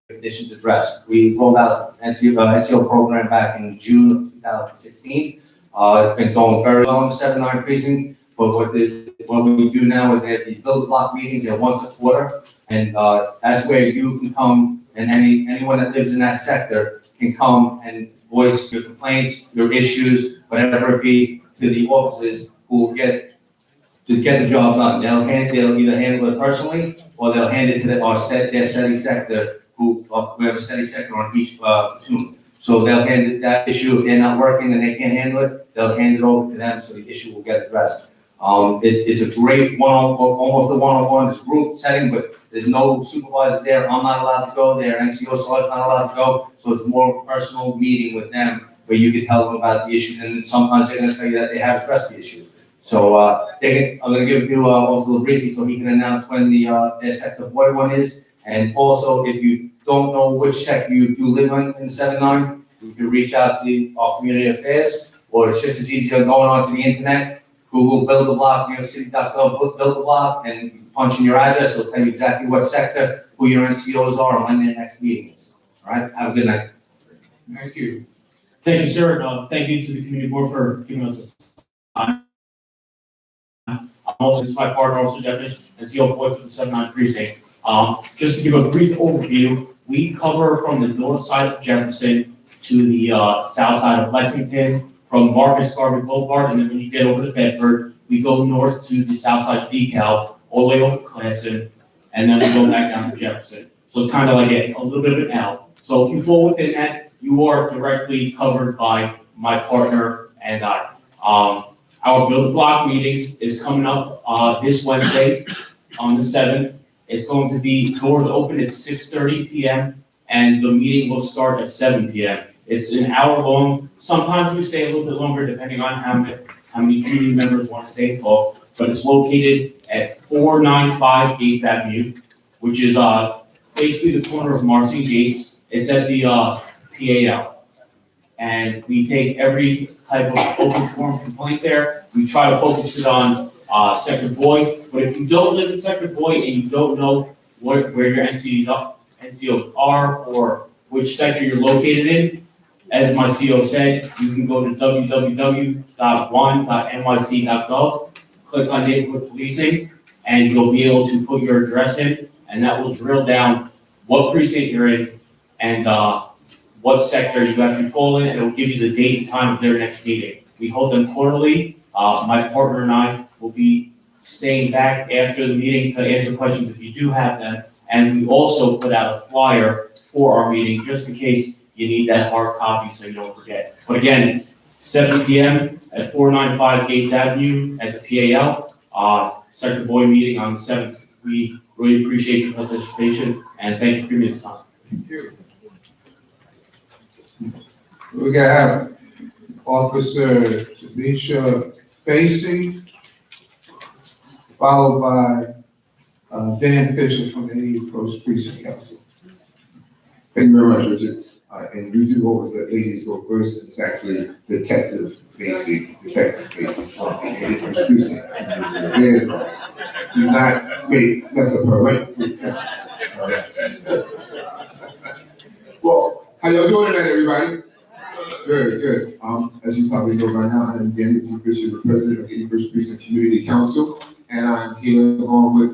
conditions addressed. We rolled out NCO program back in June of 2016. It's been going very well in the 7-9 precinct, but what we do now is they have these build block meetings, they're once a quarter, and that's where you can come, and anyone that lives in that sector can come and voice your complaints, your issues, whatever it be, to the officers who will get the job done. They'll either handle it personally, or they'll hand it to their steady sector, we have a steady sector on each platoon. So they'll hand that issue, if they're not working and they can't handle it, they'll hand it over to them, so the issue will get addressed. It's a great almost a one-on-one, it's group setting, but there's no supervisors there. I'm not allowed to go there. NCO Sergeant's not allowed to go. So it's more of a personal meeting with them where you can tell them about the issues, and sometimes they're going to tell you that they have addressed the issue. So I'm going to give it to Officer Labrisi so he can announce when their sector board one is. And also, if you don't know which sector you do live in 7-9, you can reach out to our community affairs, or it's just as easy as going onto the internet. Google build a block, city.gov, build a block, and you punch in your address. It'll tell you exactly what sector, who your NCOs are, and when their next meeting is. All right, have a good night. Thank you. Thank you, sir. Thank you to the community board for giving us this time. This is my partner, Officer Deputy NCO boy for the 7-9 precinct. Just to give a brief overview, we cover from the north side of Jefferson to the south side of Lexington, from Marcus Garvey Boulevard, and then when you get over to Bedford, we go north to the south side of DeKalb, all the way over to Cranston, and then we go back down to Jefferson. So it's kind of like a little bit of an L. So if you fall within that, you are directly covered by my partner and I. Our build block meeting is coming up this Wednesday on the 7th. It's going to be doors open at 6:30 p.m. and the meeting will start at 7 p.m. It's an hour long. Sometimes we stay a little bit longer depending on how many community members want to stay and talk. But it's located at 495 Gates Avenue, which is basically the corner of Marcy and Gates. It's at the PAL. And we take every type of open forum complaint there. We try to focus it on Sector Boyd. But if you don't live in Sector Boyd and you don't know where your NCOs are or which sector you're located in, as my CO said, you can go to www.one.nyc.gov, click on neighborhood policing, and you'll be able to put your address in, and that will drill down what precinct you're in and what sector you actually fall in, and it will give you the date and time of their next meeting. We hold them quarterly. My partner and I will be staying back after the meeting to answer questions if you do have them, and we also put out a flyer for our meeting just in case you need that hard copy so you don't forget. But again, 7 p.m. at 495 Gates Avenue at the PAL, Sector Boyd meeting on the 7th. We really appreciate your participation and thank you for giving me this time. Thank you. We got Officer Tanisha Facey, followed by Dan Fisher from the 80 Coast Precinct Council. Thank you very much, Richard. And we do always let ladies go first. It's actually Detective Facey from the 80 Coast Precinct. Yes, do not mess up her, right? Well, how y'all doing tonight, everybody? Good, good. As you probably know by now, I am Dan Fisher, the president of the 81st Precinct Community Council, and I'm here along with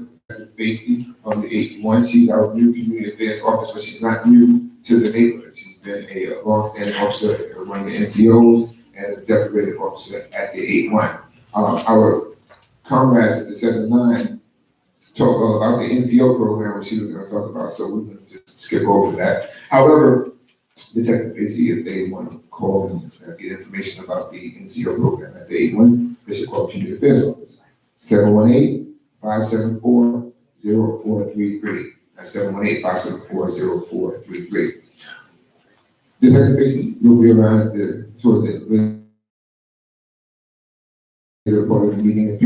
Facey from the 81. She's our new community affairs officer, but she's not new to the neighborhood. She's been a long-standing officer at one of the NCOs and a decorated officer at the 81. Our comrades at the 7-9 talk about the NCO program, which she was going to talk about, so we're going to just skip over that. However, Detective Facey, if they want to call and get information about the NCO program at the 81, they should call the Community Affairs Office, 718-574-0433. That's 718-574-0433. Detective Facey, you'll be around towards the later part of the meeting.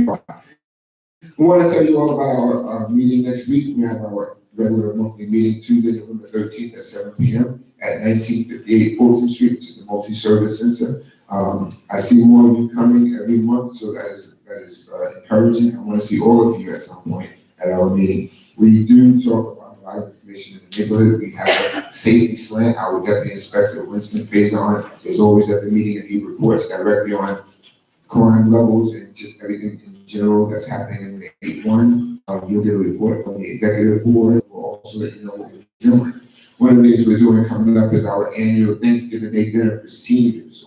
We want to tell you all about our meeting next week. We have our regular monthly meeting Tuesday, November 13th at 7 p.m. at 1958 Fulton Street, which is the multi-service center. I see more of you coming every month, so that is encouraging. I want to see all of you at some point at our meeting. We do talk about a lot of information in the neighborhood. We have a safety slant. Our deputy inspector, Winston Faison, is always at the meeting and he reports directly on crime levels and just everything in general that's happening in the 8-1. You'll get a report from the executive board. We'll also let you know what we're doing. One of the things we're doing coming up is our annual Thanksgiving Day dinner for seniors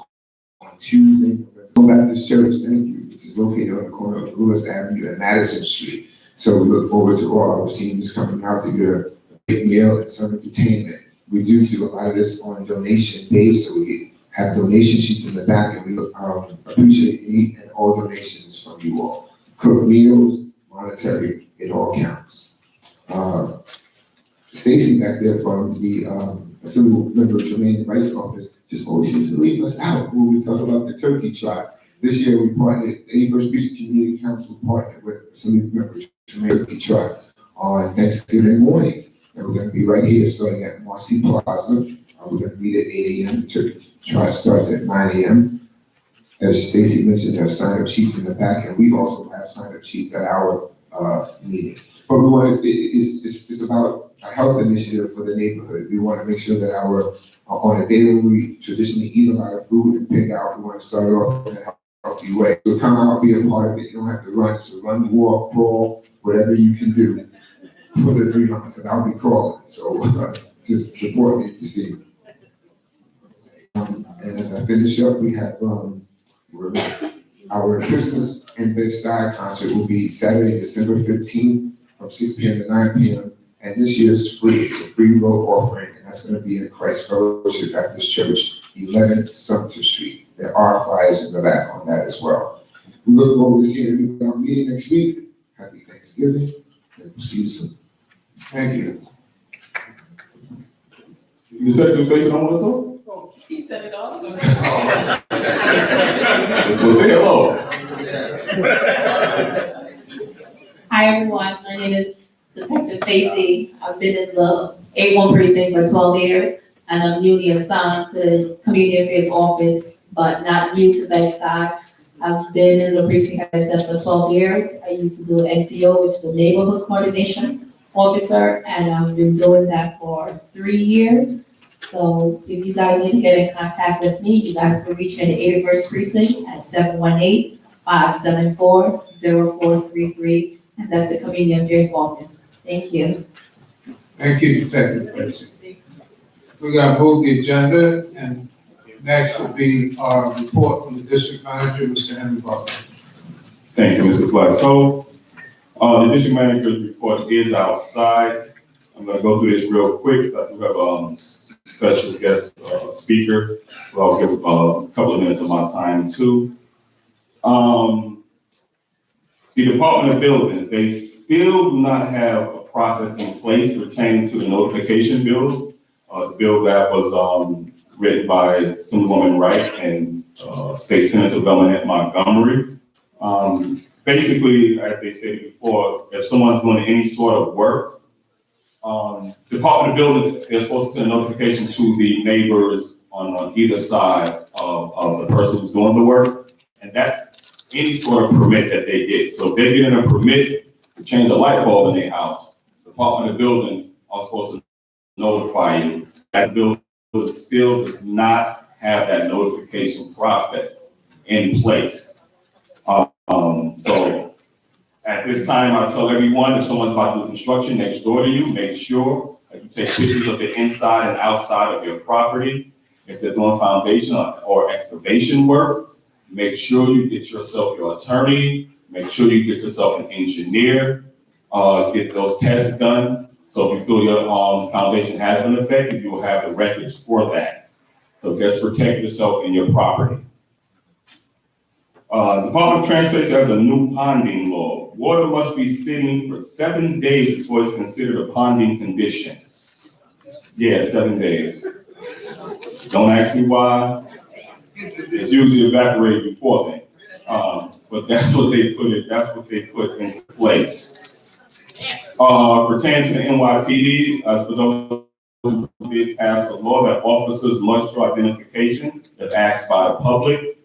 on Tuesday. Baptist Church, thank you, which is located on the corner of Lewis Avenue and Madison Street. So we look forward to all our seniors coming out to get a big meal and some entertainment. We do a lot of this on donation days, so we have donation sheets in the back, and we appreciate any and all donations from you all. Cook meals, monetary, it all counts. Stacy back there from the Assembly Member Tremaine Wright's office just always seems to leave us out when we talk about the turkey trot. This year we partnered, the 81st Precinct Community Council partnered with Assembly Member Tremaine Turkey Trot on Thanksgiving morning. And we're going to be right here starting at Marcy Plaza. We're going to meet at 8 a.m. The turkey trot starts at 9 a.m. As Stacy mentioned, there's sign-up sheets in the back, and we also have sign-up sheets at our meeting. But we want to, it's about a health initiative for the neighborhood. We want to make sure that on a day when we traditionally eat a lot of food and pick out, we want to start off in a healthy way. So come out, be a part of it. You don't have to run. So run, walk, crawl, whatever you can do for the 3 months, because I'll be crawling. So just support me if you see me. And as I finish up, we have our Christmas in Bed-Stuy concert will be Saturday, December 15th from 6 p.m. to 9 p.m. And this year's free. It's a free will offering, and that's going to be in Christ Fellowship Baptist Church, 11 Sumter Street. There are flyers in the back on that as well. We look forward to seeing you at our meeting next week. Happy Thanksgiving, and we'll see you soon. Thank you. You said the face I want to talk? He said it all. So say hello. Hi, everyone. My name is Detective Faithy. I've been in the 8-1 precinct for 12 years, and I'm newly assigned to the Community Affairs Office, but not new to Bed-Stuy. I've been in the precinct, as I said, for 12 years. I used to do NCO, which is the Neighborhood Coordination Officer, and I've been doing that for 3 years. So if you guys need to get in contact with me, you guys can reach me in the 81st Precinct at 718-574-0433, and that's the Community Affairs Office. Thank you. Thank you, Detective Tracy. We got to move the agenda, and next will be our report from the district manager, Mr. Henry Butler. Thank you, Mr. Black. So, the district manager's report is outside. I'm going to go through this real quick. I do have a special guest speaker, so I'll give a couple of minutes of my time too. The Department of Buildings, they still do not have a process in place pertaining to the notification bill. The bill that was written by Assemblywoman Wright and State Senator Governor Montgomery. Basically, as they stated before, if someone's doing any sort of work, Department of Buildings, they're supposed to send a notification to the neighbors on either side of the person who's doing the work, and that's any sort of permit that they get. So if they're getting a permit to change a light bulb in their house, the Department of Buildings are supposed to notify you. That building still does not have that notification process in place. So at this time, I tell everyone, if someone's about to do construction next door to you, make sure that you take pictures of the inside and outside of your property. If they're doing foundation or excavation work, make sure you get yourself your attorney, make sure you get yourself an engineer, get those tests done. So if you feel your foundation has been affected, you will have the records for that. So just protect yourself and your property. Department of Transportation has a new ponding law. Water must be sitting for 7 days before it's considered a ponding condition. Yeah, 7 days. Don't ask me why. It's usually evaporated before then. But that's what they put into place. Pertaining to the NYPD, for those who did pass a law that officers must show identification if asked by the public.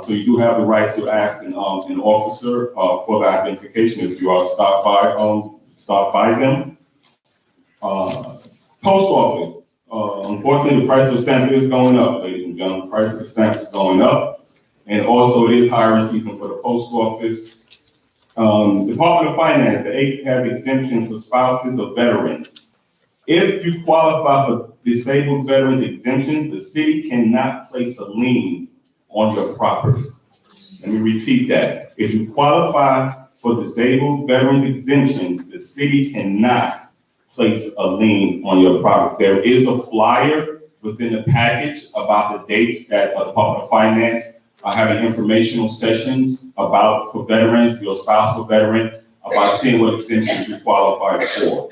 So you do have the right to ask an officer for the identification if you are stopped by them. Post office. Unfortunately, the price of stamp is going up, ladies and gentlemen. The price of stamp is going up. And also it is hiring season for the post office. Department of Finance, the 8th has exemptions for spouses of veterans. If you qualify for disabled veterans exemption, the city cannot place a lien on your property. Let me repeat that. If you qualify for disabled veterans exemptions, the city cannot place a lien on your property. There is a flyer within the package about the dates that the Department of Finance are having informational sessions about for veterans, your spouse for veteran, about seeing what exemptions you qualify for.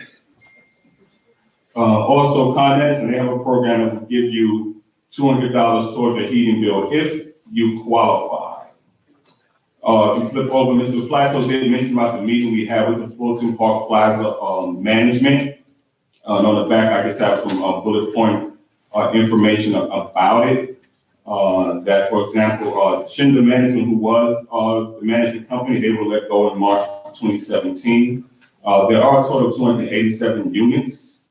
Also, Connex, and they have a program that will give you $200 towards your heating bill if you qualify. If you flip over, Mr. Flato did mention about the meeting we had with the Fulton Park Plaza management. And on the back, I just have some bullet point information about it. That, for example, Schindler Management, who was the management company, they were let go in March 2017. There are a total of 287 units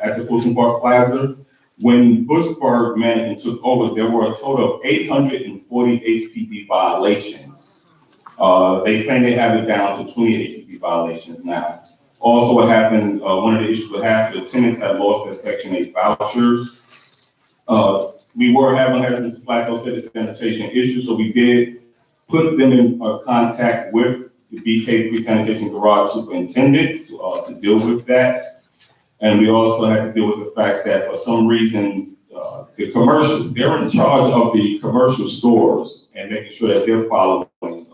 at the Fulton Park Plaza. When Bushburg Management took over, there were a total of 840 HPD violations. They claim they have it down to 28 HPD violations now. Also, what happened, one of the issues with half the tenants had lost their Section 8 vouchers. We were having, as Mr. Flacco said, a sanitation issue, so we did put them in contact with the BK Pre-Sanitation Garage Superintendent to deal with that. And we also had to deal with the fact that for some reason, they're in charge of the commercial stores and making sure that they're following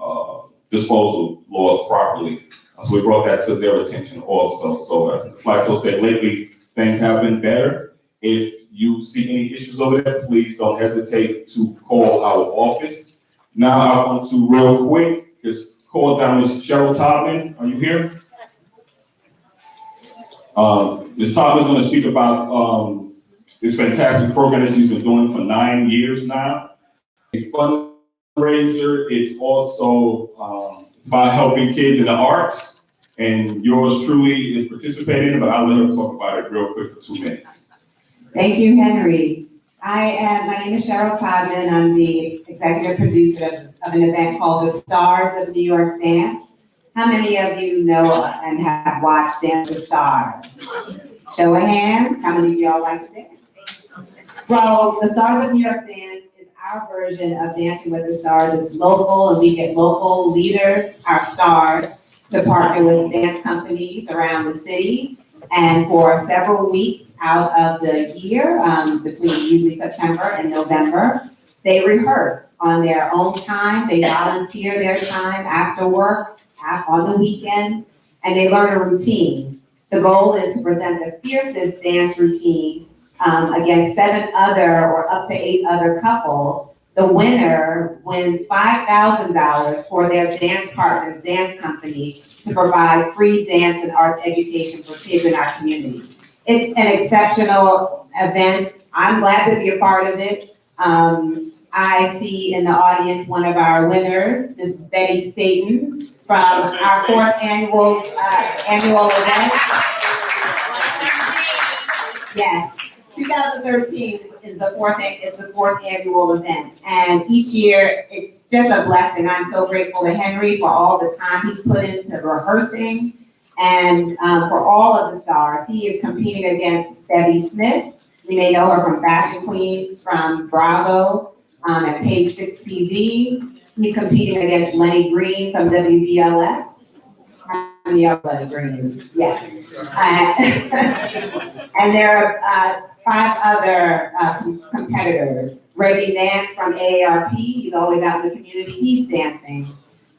disposal laws properly. So we brought that to their attention also. So as Flacco said, lately, things have been better. If you see any issues over there, please don't hesitate to call our office. Now I want to real quick just call down Ms. Cheryl Topman. Are you here? Ms. Topman is going to speak about this fantastic program that she's been doing for 9 years now. A fundraiser. It's also about helping kids in the arts, and yours truly is participating, but I'll let her talk about it real quick for 2 minutes. Thank you, Henry. My name is Cheryl Todman. I'm the executive producer of an event called the Stars of New York Dance. How many of you know and have watched Dance with Stars? Show of hands, how many of y'all like to dance? Well, the Stars of New York Dance is our version of Dancing with the Stars. It's local, and we get local leaders, our stars, to partner with dance companies around the city. And for several weeks out of the year, between usually September and November, they rehearse on their own time. They volunteer their time after work, on the weekends, and they learn a routine. The goal is to present the fiercest dance routine against 7 other or up to 8 other couples. The winner wins $5,000 for their dance partner's dance company to provide free dance and arts education for kids in our community. It's an exceptional event. I'm glad to be a part of it. I see in the audience one of our winners, Miss Betty Staten, from our 4th annual event. Yes, 2013 is the 4th annual event, and each year it's just a blessing. I'm so grateful to Henry for all the time he's put into rehearsing, and for all of the stars. He is competing against Debbie Smith. You may know her from Fashion Queens, from Bravo, and Page 6 TV. He's competing against Lenny Green from WBLS. How many of y'all Lenny Green? Yes. And there are 5 other competitors. Reggie Nance from AARP, he's always out in the community, he's dancing.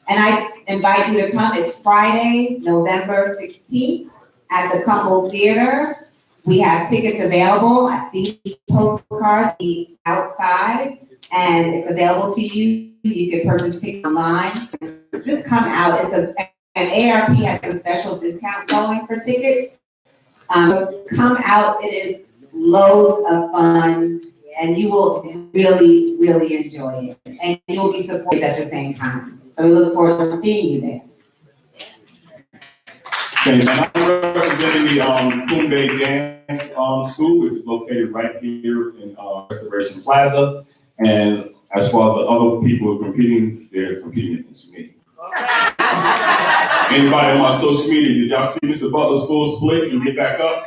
And I invite you to come. It's Friday, November 16th at the Cumble Theater. We have tickets available. These postcards be outside, and it's available to you. You can purchase tickets online. Just come out. And AARP has a special discount going for tickets. Come out. It is loads of fun, and you will really, really enjoy it. And you will be supported at the same time. So we look forward to seeing you there. Okay, and I'm representing the Kumbay Dance School, which is located right here in Restoration Plaza. And as far as the other people who are competing, they're competing against me. Anybody on my social media, did y'all see Mr. Butler's full split and get back up?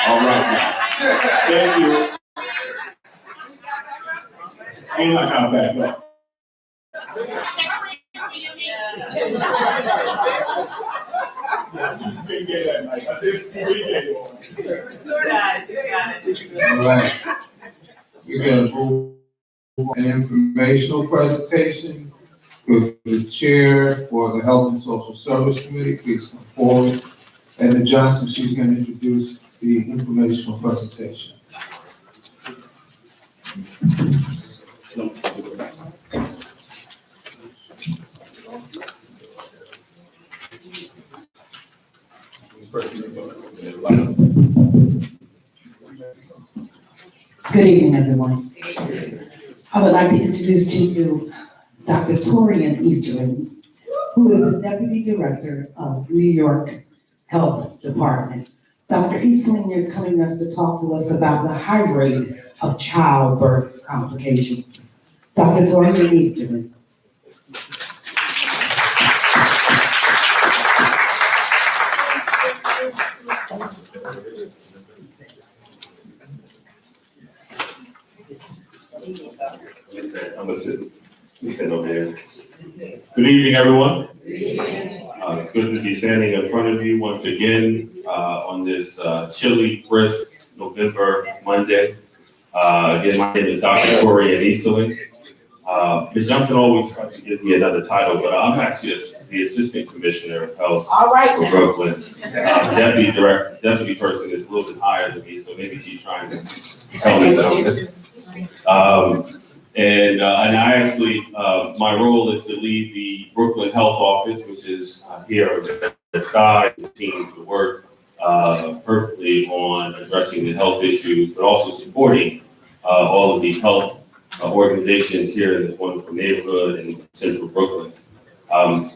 All right, now. Thank you. Ain't like I'm back up. All right. We're gonna move an informational presentation with the chair for the Health and Social Service Committee. Please come forward. Edna Johnson, she's gonna introduce the informational presentation. Good evening, everyone. I would like to introduce to you Dr. Torian Easterling, who is the Deputy Director of New York Health Department. Dr. Easterling is coming to talk to us about the high rate of childbirth complications. Dr. Torian Easterling. I'm gonna sit over there. Good evening, everyone. It's good to be standing in front of you once again on this chilly, crisp November Monday. Again, my name is Dr. Torian Easterling. Ms. Johnson always tries to give me another title, but I'm actually the Assistant Commissioner of Health for Brooklyn. Deputy person is a little bit higher than me, so maybe she's trying to tell me something. And I actually, my role is to lead the Brooklyn Health Office, which is here on the side, the team to work perfectly on addressing the health issues, but also supporting all of the health organizations here in this wonderful neighborhood in central Brooklyn.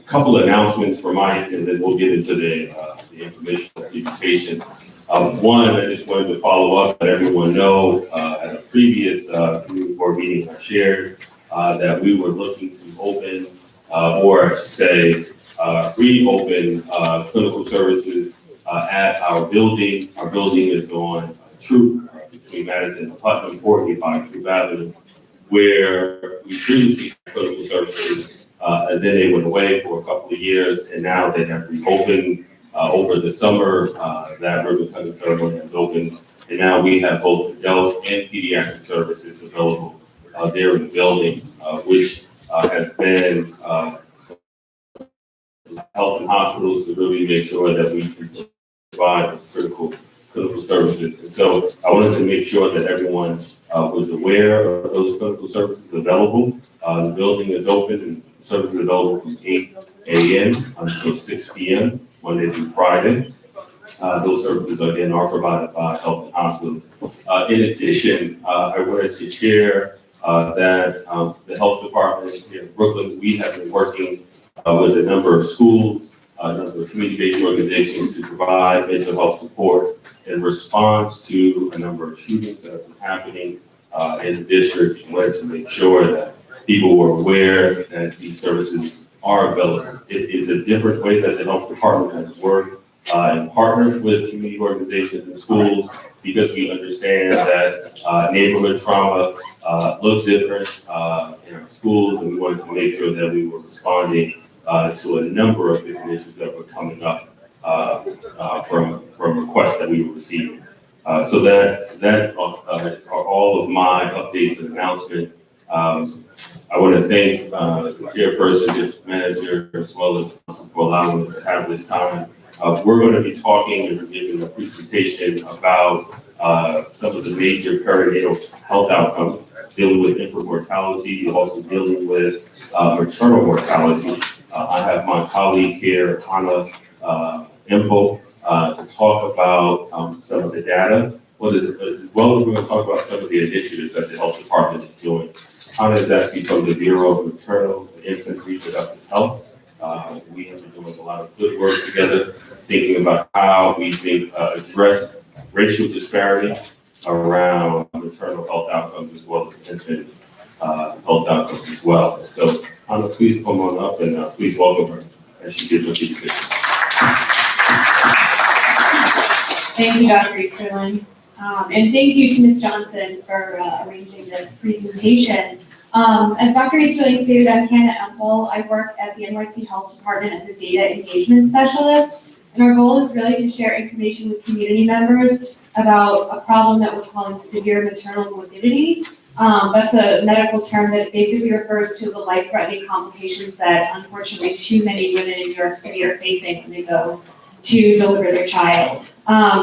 Couple of announcements from Mike, and then we'll get into the informational presentation. One, I just wanted to follow up, let everyone know, at a previous community board meeting I shared, that we were looking to open, or I should say, reopen clinical services at our building. Our building is on Troop, between Madison and Putnam, 485 Avenue, where we previously had clinical services, and then they went away for a couple of years, and now they have reopened. Over the summer, that ribbon cutting ceremony has opened, and now we have both adult and pediatric services available there in the building, which has been helping hospitals to really make sure that we can provide critical clinical services. And so I wanted to make sure that everyone was aware of those clinical services available. The building is open and services available from 8 a.m. until 6 p.m. Monday through Friday. Those services again are provided by health and hospitals. In addition, I wanted to share that the health department here in Brooklyn, we have been working with a number of schools, a number of community-based organizations to provide mental health support in response to a number of shootings that have been happening in the district. We wanted to make sure that people were aware that these services are available. It is a different way that the health department has worked and partnered with community organizations and schools, because we understand that neighborhood trauma looks different in our schools, and we wanted to make sure that we were responding to a number of different issues that were coming up from requests that we were receiving. So that are all of my updates and announcements. I want to thank the chairperson, district manager, as well as for allowing us to have this time. We're going to be talking and giving a presentation about some of the major perinatal health outcomes, dealing with infant mortality, also dealing with maternal mortality. I have my colleague here, Hannah Info, to talk about some of the data, as well as we're going to talk about some of the initiatives that the health department is doing. Hannah is actually from the Bureau of Maternal and Infant Reproductive Health, We have been doing a lot of good work together, thinking about how we think address racial disparity around maternal health outcomes as well as infant health outcomes as well. So, Anna, please come on up and please welcome her as she gives us the decision. Thank you, Dr. Easterling. And thank you to Ms. Johnson for arranging this presentation. As Dr. Easterling stated, I'm Hannah Empel. I work at the NYC Health Department as a data engagement specialist. And our goal is really to share information with community members about a problem that we're calling severe maternal morbidity. That's a medical term that basically refers to the life-threatening complications that unfortunately too many women in New York City are facing when they go to deliver their child.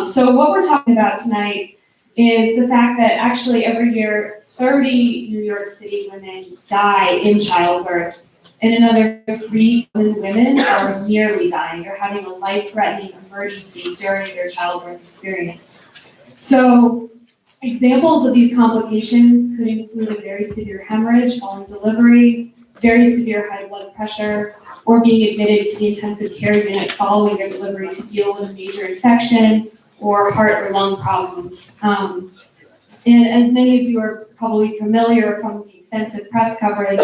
So what we're talking about tonight is the fact that actually every year 30 New York City women die in childbirth, and another 3,000 women are nearly dying or having a life-threatening emergency during their childbirth experience. So examples of these complications could include a very severe hemorrhage following delivery, very severe high blood pressure, or being admitted to the intensive care unit following their delivery to deal with a major infection or heart or lung problems. And as many of you are probably familiar from the extensive press coverage,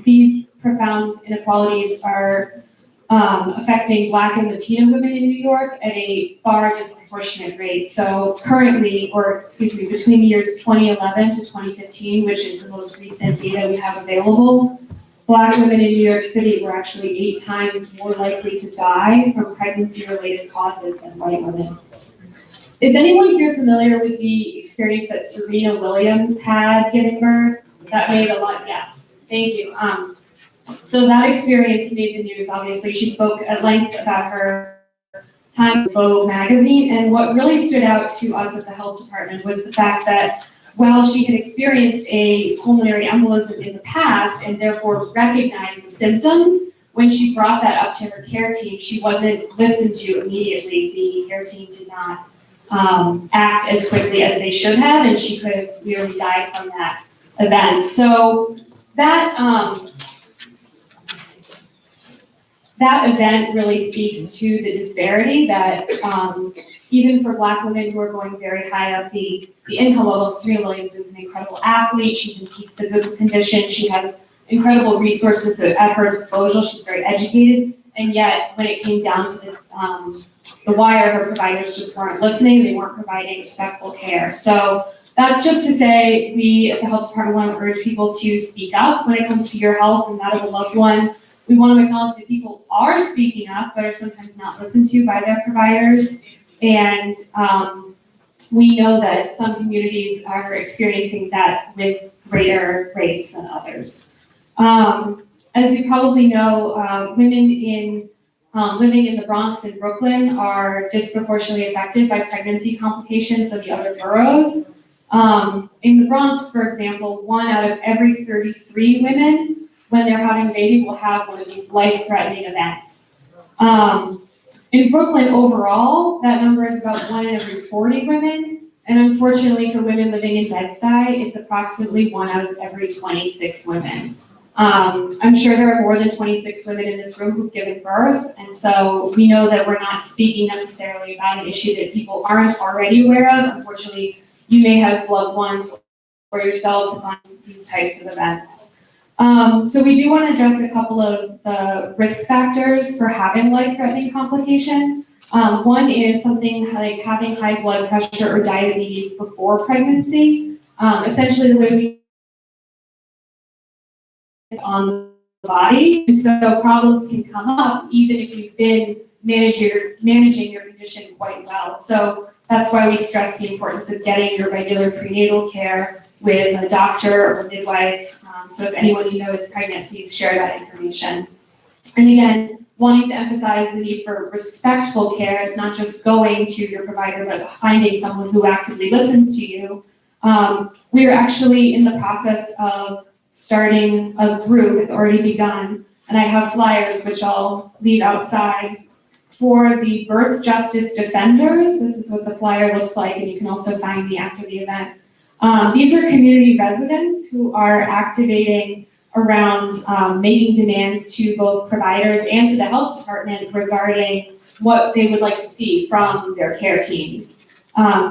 these profound inequalities are affecting Black and Latino women in New York at a far disproportionate rate. So currently, between the years 2011 to 2015, which is the most recent data we have available, Black women in New York City were actually 8 times more likely to die from pregnancy-related causes than white women. Is anyone here familiar with the experience that Serena Williams had giving birth? That made a lot, yeah, thank you. So that experience made the news, obviously. She spoke at length about her time with Vogue magazine, and what really stood out to us at the health department was the fact that while she had experienced a pulmonary embolism in the past and therefore recognized the symptoms, when she brought that up to her care team, she wasn't listened to immediately. The care team did not act as quickly as they should have, and she could have really died from that event. So that event really speaks to the disparity that even for Black women who are going very high up the income level, Serena Williams is an incredible athlete. She's in peak physical condition. She has incredible resources at her disposal. She's very educated. And yet, when it came down to the wire, her providers just weren't listening. They weren't providing respectful care. So that's just to say, we at the health department want to urge people to speak up when it comes to your health and that of a loved one. We want to acknowledge that people are speaking up, but are sometimes not listened to by their providers. And we know that some communities are experiencing that with greater rates than others. As you probably know, women living in the Bronx and Brooklyn are disproportionately affected by pregnancy complications than the other boroughs. In the Bronx, for example, 1 out of every 33 women, when they're having a baby, will have one of these life-threatening events. In Brooklyn overall, that number is about 1 in every 40 women, and unfortunately for women living in Bed-Stuy, it's approximately 1 out of every 26 women. I'm sure there are more than 26 women in this room who've given birth, and so we know that we're not speaking necessarily about an issue that people aren't already aware of. Unfortunately, you may have loved ones or yourselves have gone through these types of events. So we do want to address a couple of the risk factors for having life-threatening complication. One is something like having high blood pressure or diabetes before pregnancy. Essentially, the way we on the body, and so problems can come up even if you've been managing your condition quite well. So that's why we stress the importance of getting your regular prenatal care with a doctor or midwife. So if anyone you know is pregnant, please share that information. And again, wanting to emphasize the need for respectful care. It's not just going to your provider, but finding someone who actively listens to you. We are actually in the process of starting a group. It's already begun, and I have flyers which I'll leave outside for the Birth Justice Defenders. This is what the flyer looks like, and you can also find me after the event. These are community residents who are activating around making demands to both providers and to the health department regarding what they would like to see from their care teams.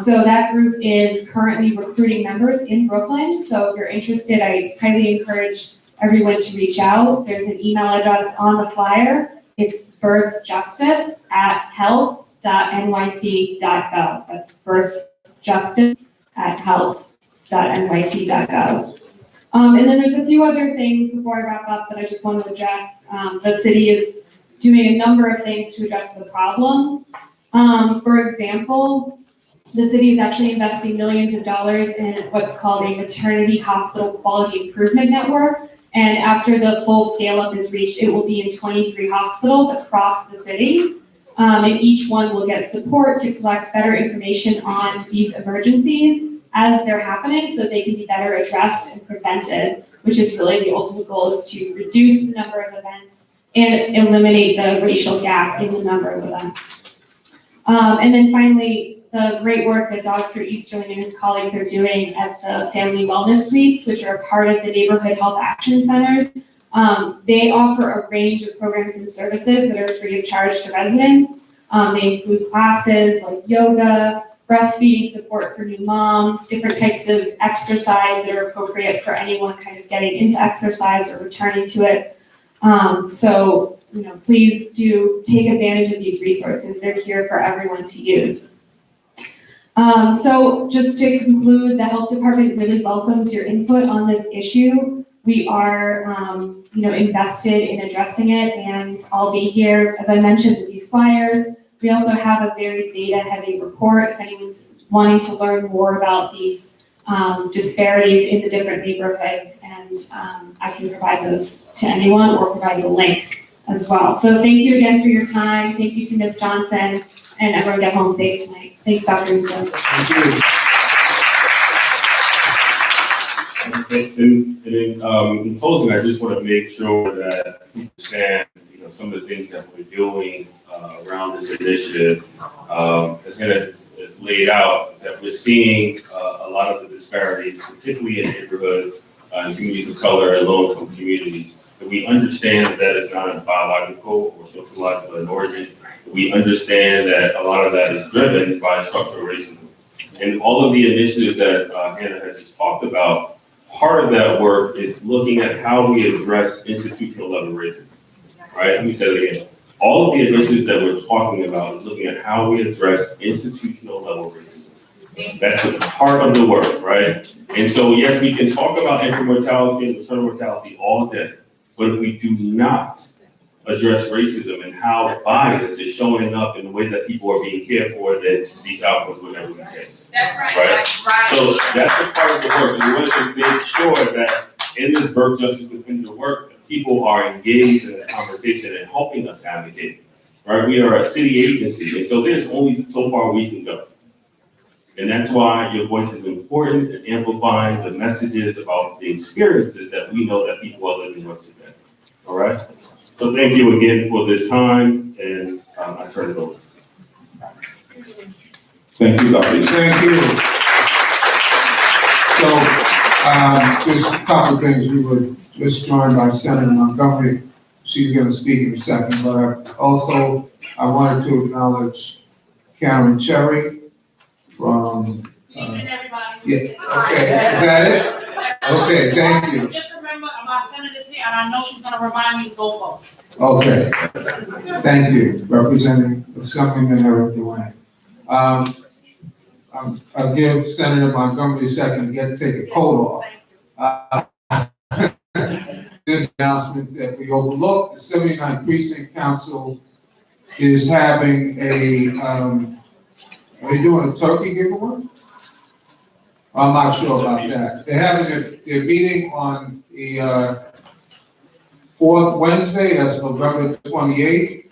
So that group is currently recruiting members in Brooklyn. So if you're interested, I highly encourage everyone to reach out. There's an email address on the flyer. It's birthjustice@health.nyc.gov. That's birthjustice@health.nyc.gov. And then there's a few other things before I wrap up that I just want to address. The city is doing a number of things to address the problem. For example, the city is actually investing millions of dollars in what's called a maternity hospital quality improvement network. And after the full scale up is reached, it will be in 23 hospitals across the city. And each one will get support to collect better information on these emergencies as they're happening so they can be better addressed and prevented, which is really the ultimate goal, is to reduce the number of events and eliminate the racial gap in the number of events. And then finally, the great work that Dr. Easterling and his colleagues are doing at the Family Wellness Suites, which are part of the Neighborhood Health Action Centers. They offer a range of programs and services that are free of charge to residents. They include classes like yoga, breastfeeding support for new moms, different types of exercise that are appropriate for anyone kind of getting into exercise or returning to it. So, please do take advantage of these resources. They're here for everyone to use. So just to conclude, the health department really welcomes your input on this issue. We are, invested in addressing it, and I'll be here, as I mentioned, with these flyers. We also have a very data-heavy report if anyone's wanting to learn more about these disparities in the different neighborhoods, and I can provide those to anyone or provide you a link as well. So thank you again for your time. Thank you to Ms. Johnson, and everyone get home safe tonight. Thanks, Dr. Russo. In closing, I just want to make sure that you understand, some of the things that we're doing around this initiative. As Hannah has laid out, that we're seeing a lot of the disparities, particularly in neighborhoods and communities of color and low-income communities. That we understand that is not a biological or sociological in origin. We understand that a lot of that is driven by structural racism. And all of the initiatives that Hannah has just talked about, part of that work is looking at how we address institutional level racism, right? Let me say it again. All of the initiatives that we're talking about is looking at how we address institutional level racism. That's a part of the work, right? And so, yes, we can talk about infant mortality and maternal mortality all day, but if we do not address racism and how bias is showing up in the way that people are being cared for, then these outcomes will never be changed. That's right. Right? So that's a part of the work. We want to make sure that in this birth justice defender work, that people are engaged in the conversation and helping us advocate. Right? We are a city agency, and so there's only so far we can go. And that's why your voice is important in amplifying the messages about the experiences that we know that people are living with today. All right? So thank you again for this time, and I turn it over. Thank you, Dr. Thank you. So, just a couple of things. We were just joined by Senator Montgomery. She's going to speak in a second, but also I wanted to acknowledge Karen Cherry from. Evening, everybody. Yeah. Okay. Is that it? Okay. Thank you. Just remember, my senator's here, and I know she's gonna remind me to go vote. Okay. Thank you, Representing Assemblyman Eric Dwayne. I'll give Senator Montgomery a second to take a coat off. This announcement that we overlooked, the 79th Precinct Council is having are they doing a turkey giveaway? I'm not sure about that. They're having their meeting on the fourth Wednesday, that's November 28th,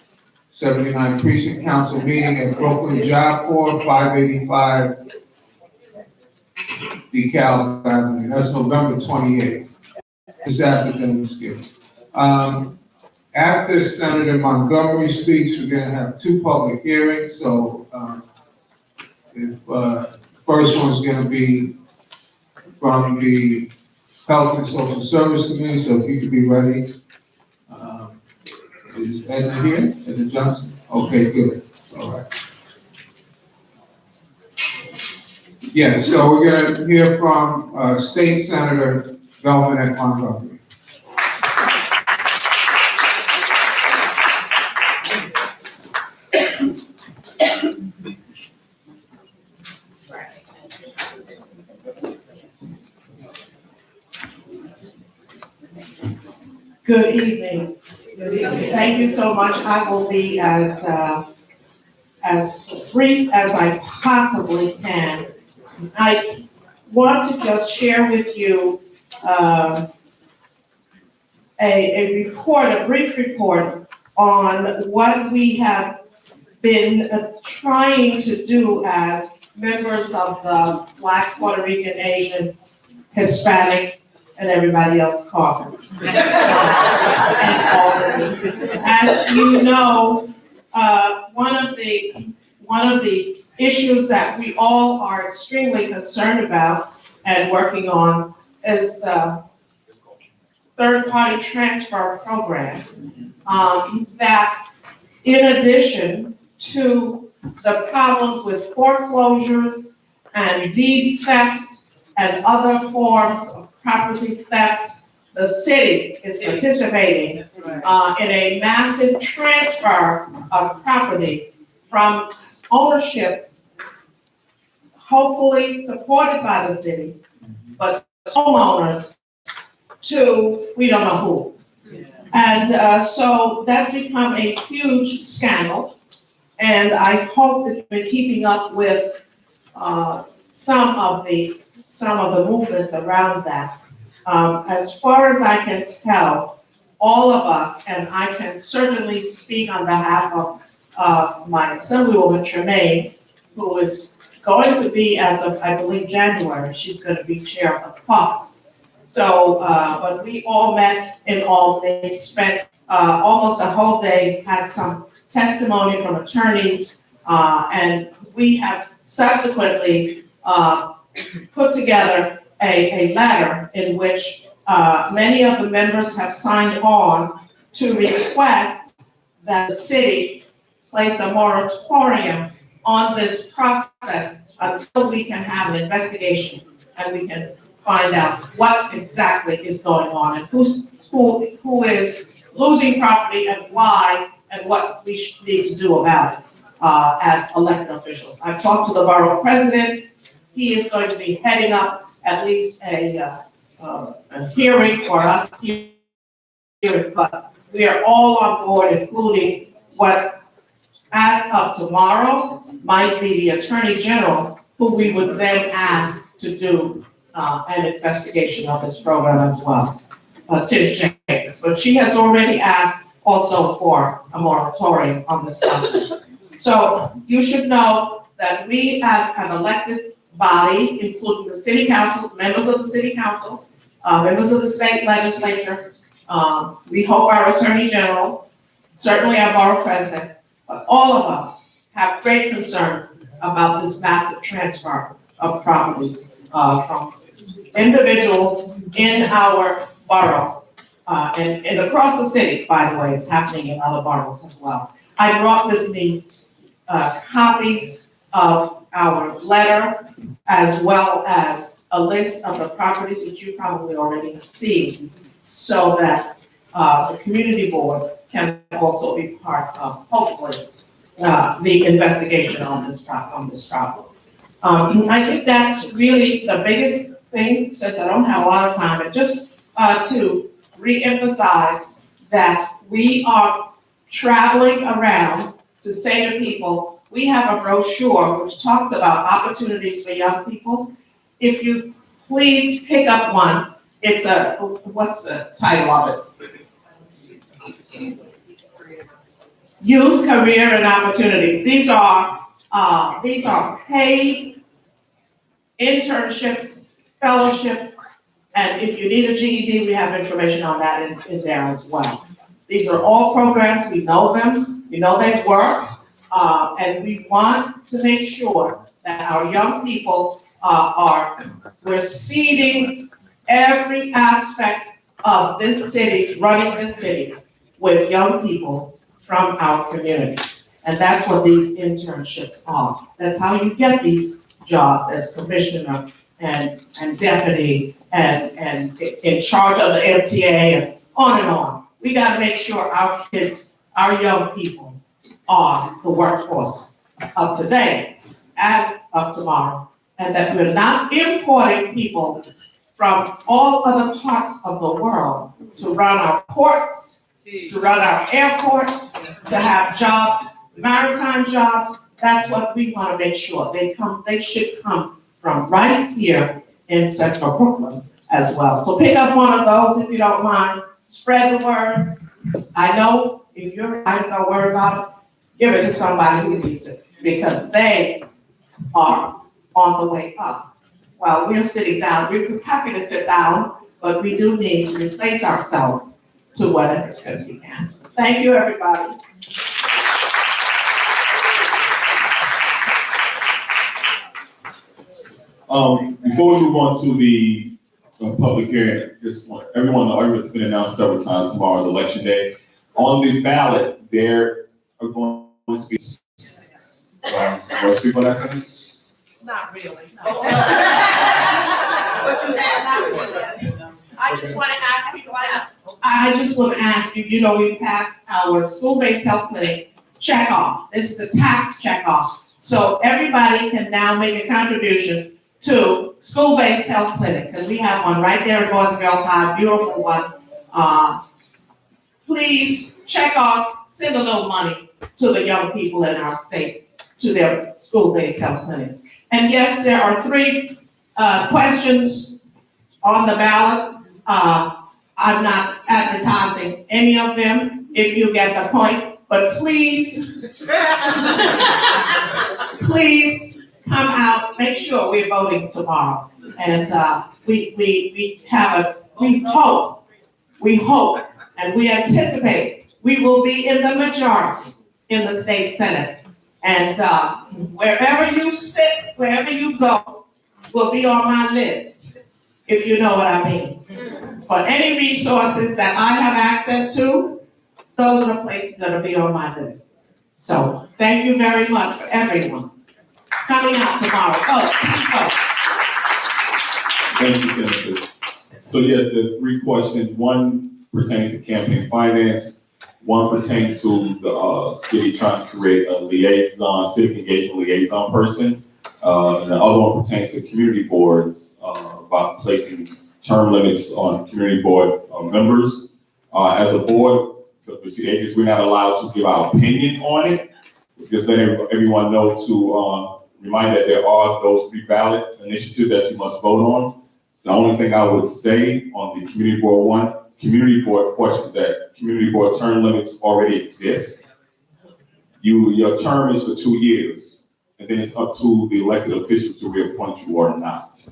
79th Precinct Council meeting at Brooklyn Job Corps, 585 DeKalb Avenue. That's November 28th. This after Thanksgiving. After Senator Montgomery speaks, we're going to have two public hearings. So first one's going to be from the Health and Social Service Committee, so if you could be ready. Is Edna here? Edna Johnson? Okay, good. All right. Yeah, so we're gonna hear from, State Senator Velvin at Montgomery. Good evening. Good evening. Thank you so much. I will be as brief as I possibly can. I want to just share with you a brief report on what we have been trying to do as members of the Black, Puerto Rican, Asian, Hispanic, and everybody else caucus. As you know, one of the issues that we all are extremely concerned about and working on is the third-party transfer program. That in addition to the problems with foreclosures and deed thefts and other forms of property theft, the city is participating in a massive transfer of properties from ownership, hopefully supported by the city, but homeowners to we don't know who. And so that's become a huge scandal. And I hope that you've been keeping up with some of the movements around that. As far as I can tell, all of us, and I can certainly speak on behalf of my Assemblywoman Tremaine, who is going to be, as of I believe January, she's going to be chair of the caucus. So, but we all met in Albany, spent almost a whole day, had some testimony from attorneys, and we have subsequently put together a letter in which many of the members have signed on to request that the city place a moratorium on this process until we can have an investigation and we can find out what exactly is going on and who is losing property and why and what we need to do about it as elected officials. I've talked to the borough president. He is going to be heading up at least a hearing for us here, but we are all on board, including what, as of tomorrow, might be the Attorney General, who we would then ask to do an investigation of this program as well, Tish Jenkins. But she has already asked also for a moratorium on this process. So you should know that we as an elected body, including the city council, members of the city council, members of the state legislature, we hope our Attorney General, certainly our borough president, but all of us have great concerns about this massive transfer of properties from individuals in our borough, and across the city, by the way, it's happening in other boroughs as well. I brought with me copies of our letter, as well as a list of the properties that you probably already have seen, so that the community board can also be part of, hopefully, the investigation on this problem. I think that's really the biggest thing, since I don't have a lot of time, and just to reemphasize that we are traveling around to say to people, we have a brochure which talks about opportunities for young people. If you please pick up one, it's what's the title of it? Youth, Career, and Opportunities. These are paid internships, fellowships, and if you need a GED, we have information on that in there as well. These are all programs, we know them, we know they work, and we want to make sure that our young people we're seeding every aspect of this city's, running this city with young people from our community. And that's what these internships are. That's how you get these jobs as commissioner and deputy and in charge of the MTA and on and on. We gotta make sure our kids, our young people are the workforce of today and of tomorrow. And that we're not importing people from all other parts of the world to run our ports, to run our airports, to have jobs, maritime jobs. That's what we want to make sure. They should come from right here in Central Brooklyn as well. So pick up one of those if you don't mind. Spread the word. I know if you're not worried about it, give it to somebody who needs it, because they are on the way up. While we're sitting down, we're happy to sit down, but we do need to replace ourselves to whatever extent we can. Thank you, everybody. Before we move on to the public hearing, just want everyone to know, it's been announced several times, tomorrow is election day. On the ballot, there are going to be, most people that say? Not really. But you have not really. I just want to ask people now. I just want to ask you, you know, we passed our school-based health clinic checkoff. This is a tax checkoff. So everybody can now make a contribution to school-based health clinics. And we have one right there at Boys and Girls High, beautiful one. Please check off, send a little money to the young people in our state, to their school-based health clinics. And yes, there are 3 questions on the ballot. I'm not advertising any of them, if you get the point, but please, please come out, make sure we're voting tomorrow. And we hope, and we anticipate we will be in the majority in the state senate. And wherever you sit, wherever you go, will be on my list, if you know what I mean. For any resources that I have access to, those are the places that will be on my list. So thank you very much for everyone coming out tomorrow. Thank you, Senator. So yes, the 3 questions, one pertains to campaign finance, one pertains to the city trying to create a liaison, civic engagement liaison person, and the other one pertains to community boards, about placing term limits on community board members. As a board, the city agents, we're not allowed to give our opinion on it. Just let everyone know to remind that there are those 3 ballot initiatives that you must vote on. The only thing I would say on the community board one, community board question, that community board term limits already exist. Your term is for 2 years, and then it's up to the elected officials to reappoint you or not.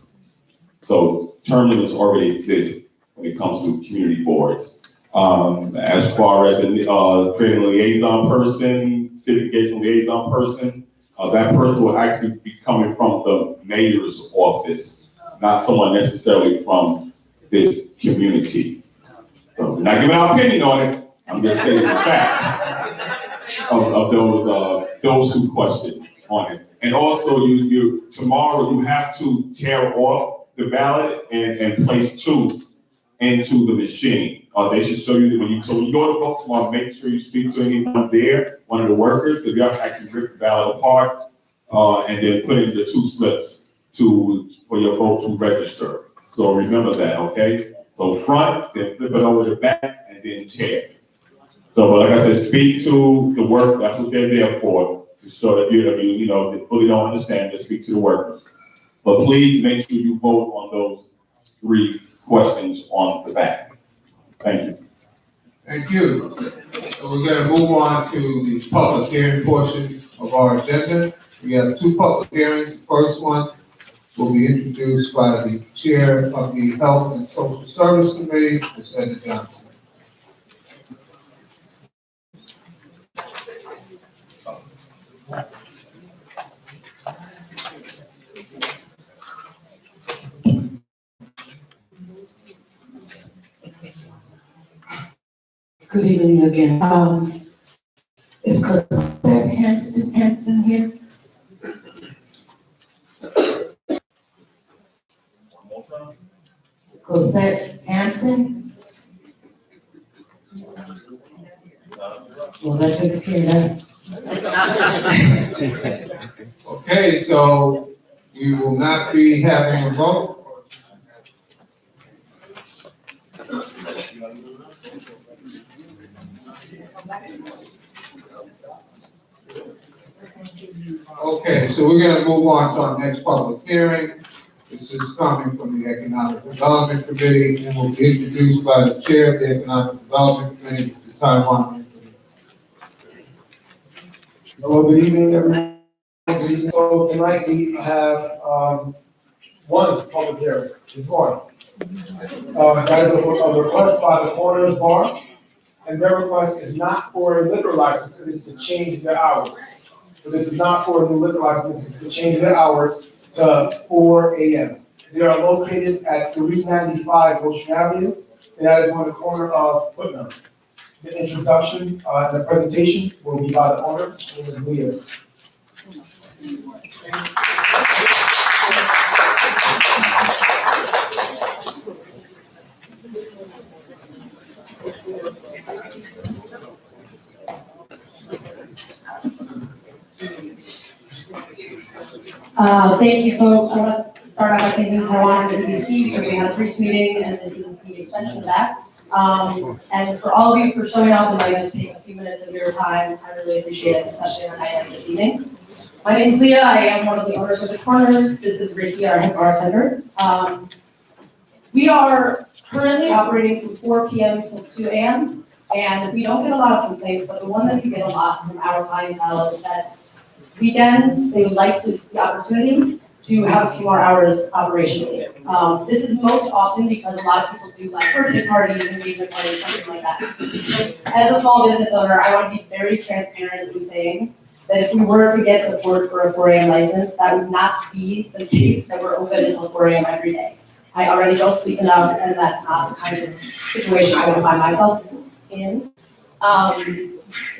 So term limits already exist when it comes to community boards. As far as creating a liaison person, civic engagement liaison person, that person will actually be coming from the mayor's office, not someone necessarily from this community. So we're not giving our opinion on it. I'm just stating the facts of those 2 questions on it. And also, tomorrow you have to tear off the ballot and place 2 into the machine. They should show you when you go to vote tomorrow, make sure you speak to anyone there, one of the workers, because you have to actually rip the ballot apart and then put in the 2 slips for your vote to register. So remember that, okay? So front, then flip it over the back, and then tear. So, but like I said, speak to the work. That's what they're there for, to show that they fully don't understand. Just speak to the workers. But please make sure you vote on those 3 questions on the back. Thank you. Thank you. So we're gonna move on to the public hearing portion of our agenda. We have 2 public hearings. The first one will be introduced by the chair of the Health and Social Service Committee, Ms. Edna Johnson. Good evening again. Is Cosette Hanson here? Cosette Hampton? Well, that takes care of that. Okay, so we will not be having a vote. Okay, so we're gonna move on to our next public hearing. This is coming from the Economic Development Committee and will be introduced by the Chair of the Economic Development Committee, Mr. Taiwan. Hello, good evening, everyone. Good evening. So tonight we have, one public hearing, just one. That is a request by the Corners Bar, and their request is not for a liquor license, it is to change their hours. So this is not for a new liquor license, it's to change their hours to 4 AM. They are located at 395 Ocean Avenue, and that is on the corner of Putnam. The introduction and the presentation will be by the owner, Ms. Leah. Thank you, folks. I want to start out by thanking Taiwan and the EDC because we had a brief meeting and this is the extension of that. And for all of you for showing up and letting us take a few minutes of your time, I really appreciate it, especially on a night like this evening. My name is Leah. I am one of the owners of the Corners. This is Ricky, our head bartender. We are currently operating from 4 p.m. till 2 a.m. and we don't get a lot of complaints, but the one that we get a lot from our clientele is that weekends, they would like the opportunity to have a few more hours operationally. This is most often because a lot of people do like birthday parties, engagement parties, something like that. But as a small business owner, I want to be very transparent in saying that if we were to get support for a 4 a.m. license, that would not be the case that we're open until 4 a.m. every day. I already don't sleep enough, and that's not the kind of situation I want to find myself in.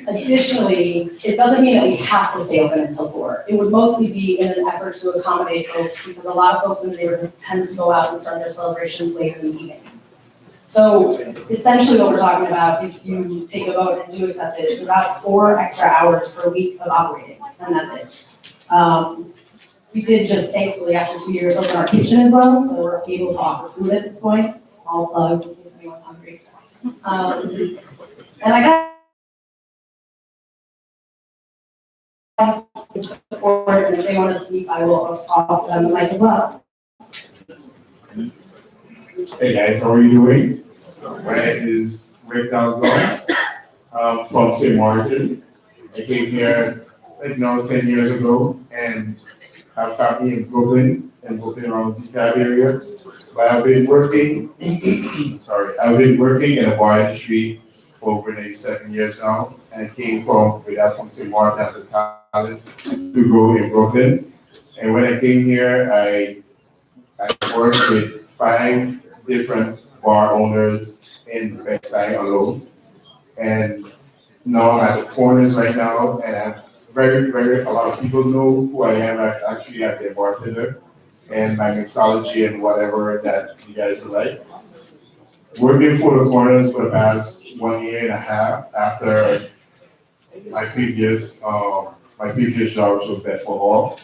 Additionally, it doesn't mean that we have to stay open until 4. It would mostly be in an effort to accommodate folks because a lot of folks in the neighborhood tend to go out and start their celebrations later in the evening. So essentially what we're talking about, if you take a vote and do accept it, is about 4 extra hours per week of operating, and that's it. We did just thankfully, after 2 years, open our kitchen as well, so we're able to offer food at this point. Small plug, in case anyone's hungry. And I got support, and if they want to speak, I will offer them the mic as well. Hey guys, how are you doing? My name is Rick Dalgons, from St. Martin. I came here like now 10 years ago and have family in Brooklyn and Brooklyn around the Tab area. But I've been working, I've been working in the bar industry for over 87 years now. And I came from St. Martin as a talent to go in Brooklyn. And when I came here, I worked with 5 different bar owners in the Bed-Stuy alone. And now I'm at the Corners right now, and I'm a lot of people know who I am. I'm actually at their bartender and my mixology and whatever that you guys would like. Working for the Corners for the past 1 year and a half after my previous job, which was Bedford,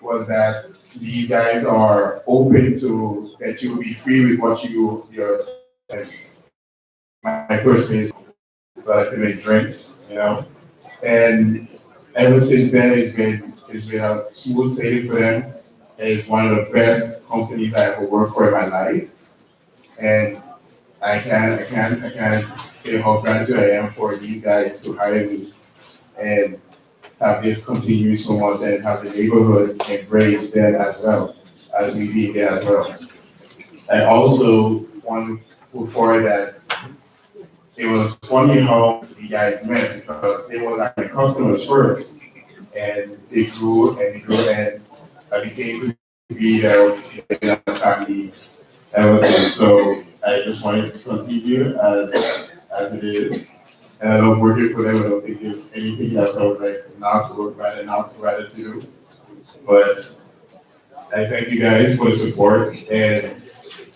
was that these guys are open to that you will be free with what you're. My person is so I like to make drinks, you know, and ever since then it's been a smooth sailing for them. It's one of the best companies I ever worked for in my life, and I can't say how grateful I am for these guys to hire me and have this continue so much and have the neighborhood embrace them as well as we be there as well. I also want to put forward that it was funny how the guys met because they were like the customers first, and they grew and I became to be their family ever since. So I just wanted to continue as it is, And I love working for them. I don't think there's anything else I would like not to work rather to do. But I thank you guys for the support, and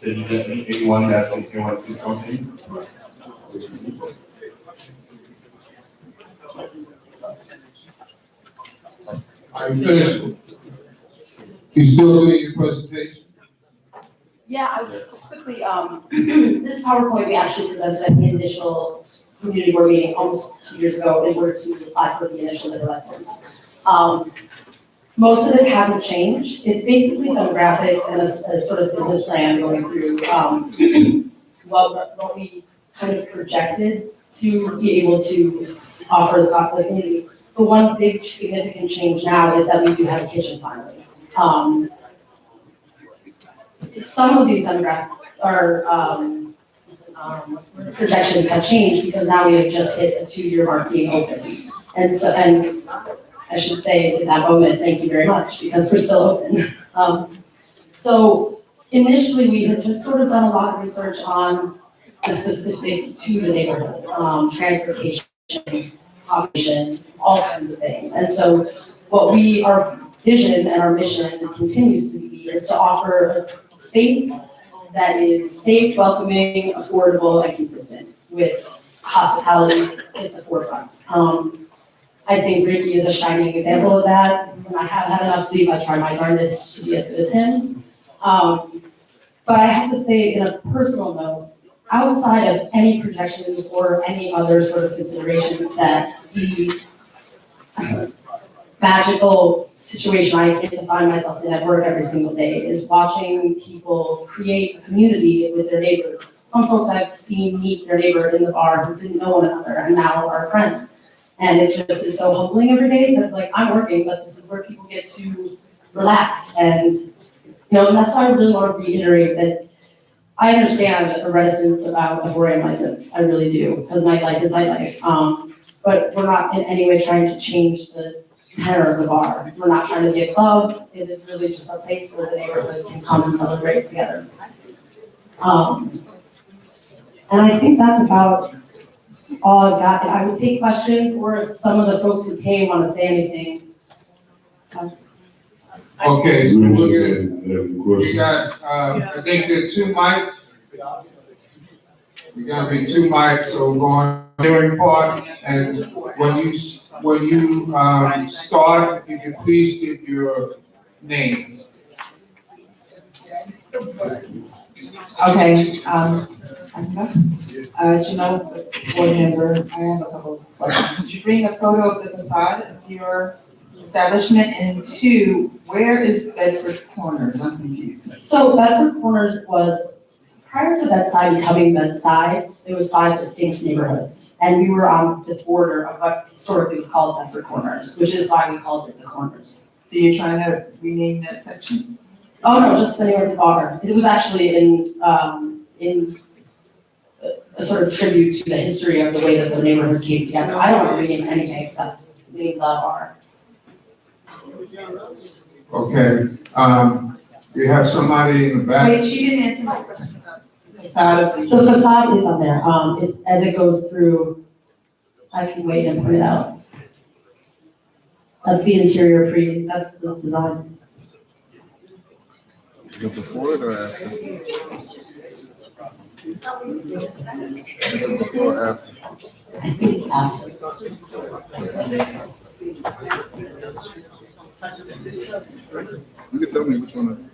if anyone has anything want to say something. Are you finished? You still doing your presentation? Yeah, I was quickly, this PowerPoint we actually presented at the initial community board meeting almost 2 years ago in order to apply for the initial liquor license. Most of it hasn't changed. It's basically demographics and a sort of business plan going through, what we kind of projected to be able to offer the community. But one big significant change now is that we do have a kitchen finally. Some of these demographics are, projections have changed because now we have just hit a 2-year mark being open. And so, and I should say in that moment, thank you very much, because we're still open. So initially we had just sort of done a lot of research on the specifics to the neighborhood, transportation, population, all kinds of things. And so our vision and our mission, as it continues to be, is to offer a space that is safe, welcoming, affordable, and consistent with hospitality at the forefront. I think Ricky is a shining example of that. When I haven't had enough sleep, I try my darndest to be as good as him. But I have to say, in a personal note, outside of any projections or any other sort of considerations, that the magical situation I get to find myself in at work every single day is watching people create a community with their neighbors. Some folks I've seen meet their neighbor in the bar who didn't know one another and now are friends. And it just is so humbling every day because, like, I'm working, but this is where people get to relax. And, and that's why I really want to reiterate that I understand a reticence about a 4 AM license. I really do, because nightlife is nightlife. But we're not in any way trying to change the tenor of the bar. We're not trying to be a club. It is really just a place where the neighborhood can come and celebrate together. And I think that's about all I've got. I would take questions, or if some of the folks who came want to say anything. Okay, so we got, I think there are 2 mics. There's gonna be 2 mics, so we're going hearing part, and when you start, if you can please give your name. Okay, Janelle's board member, I have a couple of questions. Did you bring a photo of the facade of your establishment? And 2, where is Bedford Corners? I'm confused. So Bedford Corners was, prior to Bedside becoming Bedside, there was 5 distinct neighborhoods. And we were on the border of what historically was called Bedford Corners, which is why we called it the Corners. So you're trying to rename that section? Oh, no, just the name of the bar. It was actually in a sort of tribute to the history of the way that the neighborhood came together. I don't want to rename anything except name the bar. Okay, we have somebody in the back. Wait, she didn't answer my question about the facade of the. The facade is on there. As it goes through, I can wait and print it out. That's the interior that's the design. Is it before it or after? Before or after? I think it's after. You can tell me which one.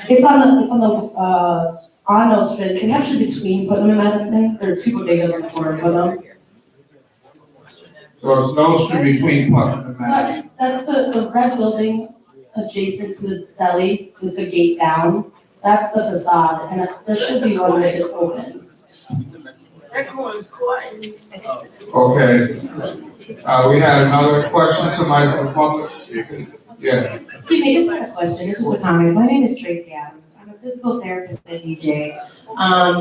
It's on the Arnold Street. It's actually between Putnam and Madison. There are 2 bodegas on the corner of Putnam. So it's no street between Putnam and Madison. That's the red building adjacent to the deli with the gate down. That's the facade, and there should be one that is open. Okay, we had another question, somebody from the public? Yeah. Excuse me, it's not a question, it's just a comment. My name is Tracy Adams. I'm a physical therapist and DJ.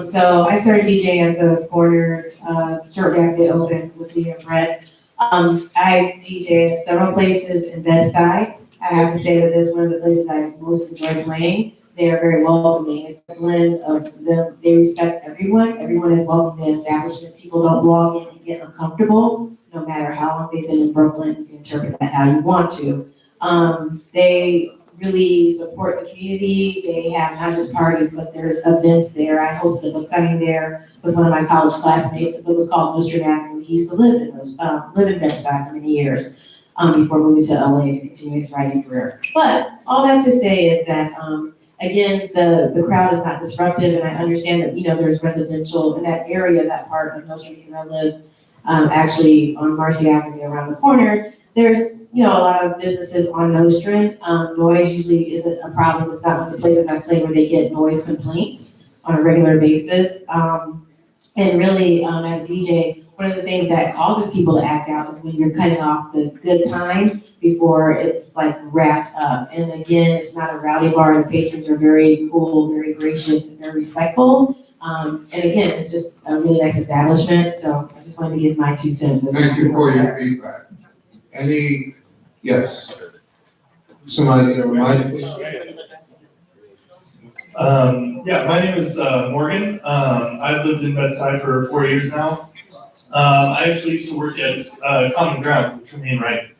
So I started DJing at the Corners, shortly after it opened with the bread. I DJ at several places in Bed-Stuy. I have to say that this is one of the places I most enjoy playing. they are very welcoming. It's a blend of them, they respect everyone. Everyone is welcome in the establishment. People don't walk in and get uncomfortable, no matter how long they've been in Brooklyn. You can interpret that how you want to. They really support the community. They have not just parties, but there's events there. I hosted a book signing there with one of my college classmates. The book was called Nostrand Avenue. He used to live in Bedford for many years before moving to LA to continue his writing career. But all that to say is that, again, the crowd is not disruptive, and I understand that, there's residential in that area, that part of Nostrand, because I live actually on Marcy Avenue around the corner. There's, a lot of businesses on Nostrand. Noise usually isn't a problem. It's not one of the places I play where they get noise complaints on a regular basis. And really, as a DJ, one of the things that causes people to act out is when you're cutting off the good time before it's like wrapped up. And again, it's not a rowdy bar. The patrons are very cool, very gracious, and very respectful. And again, it's just a really nice establishment. So I just wanted to give my 2 cents. Thank you for your feedback. Yes. Somebody to remind me? Yeah, my name is Morgan. I've lived in Bedside for 4 years now. I actually used to work at Common Ground with Tremaine Wright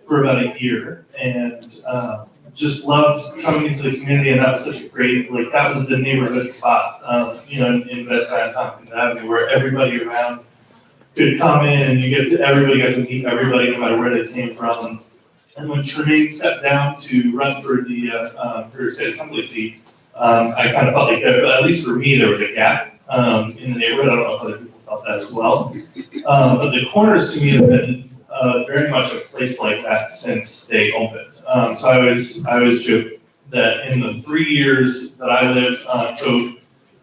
for about a year, and just loved coming into the community, and that was such a great, that was the neighborhood spot, in Bedside and Tompkins Avenue, where everybody around could come in, and everybody got to meet everybody, no matter where they came from. And when Tremaine stepped down to run for the for state assembly seat, I kind of felt like, at least for me, there was a gap in the neighborhood. I don't know if other people felt that as well. But the Corners to me have been very much a place like that since they opened. So I always joke that in the 3 years that I lived, so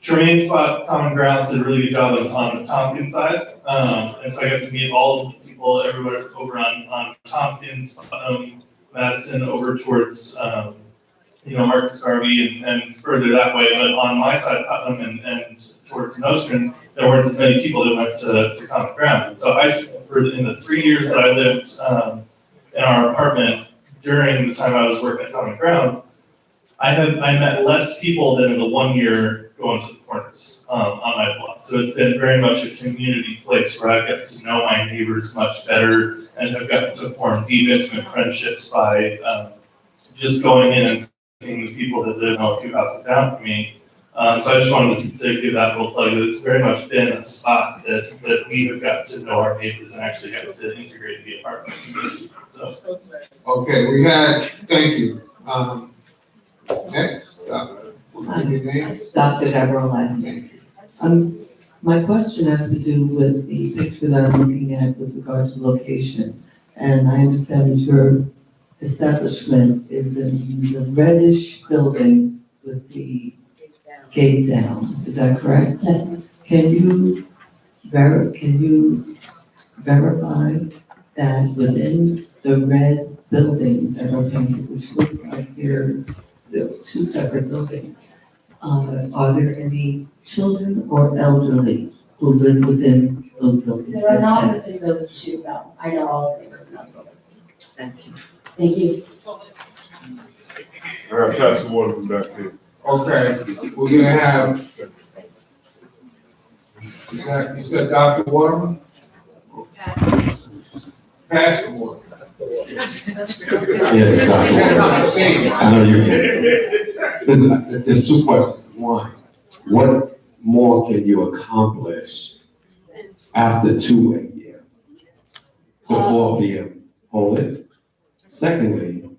Tremaine spot Common Grounds did a really good job on the Tompkins side. And so I got to meet all of the people everywhere over on Tompkins, Madison, over towards Marcus Garvey and further that way. But on my side, Putnam and towards Nostrand, there weren't as many people that went to Common Ground. And so in the 3 years that I lived in our apartment during the time I was working at Common Grounds, I met less people than in the 1 year going to the Corners on my block. So it's been very much a community place where I've gotten to know my neighbors much better and have gotten to form deep, intimate friendships by just going in and seeing the people that live a few houses down from me. So I just wanted to give that little plug. It's very much been a spot that we have gotten to know our neighbors and actually gotten to integrate the apartment community. So. Okay, thank you. Next, your name? Dr. Deborah Lang. My question has to do with the picture that I'm looking at with regard to location. And I understand that your establishment is in the reddish building with the gate down. Is that correct? Yes, ma'am. Can you verify that within the red buildings that are painted, which looks like there's 2 separate buildings, are there any children or elderly who live within those buildings? There are not within those 2, no. I know all of those buildings. Thank you. Thank you. I have pass the water from back there. Okay, we're gonna have, you said Dr. Waterman? Pass the water. Yes, Dr. I know you can. There's 2 questions. One, what more can you accomplish after 2 a.m. to 4 p.m. only? Secondly,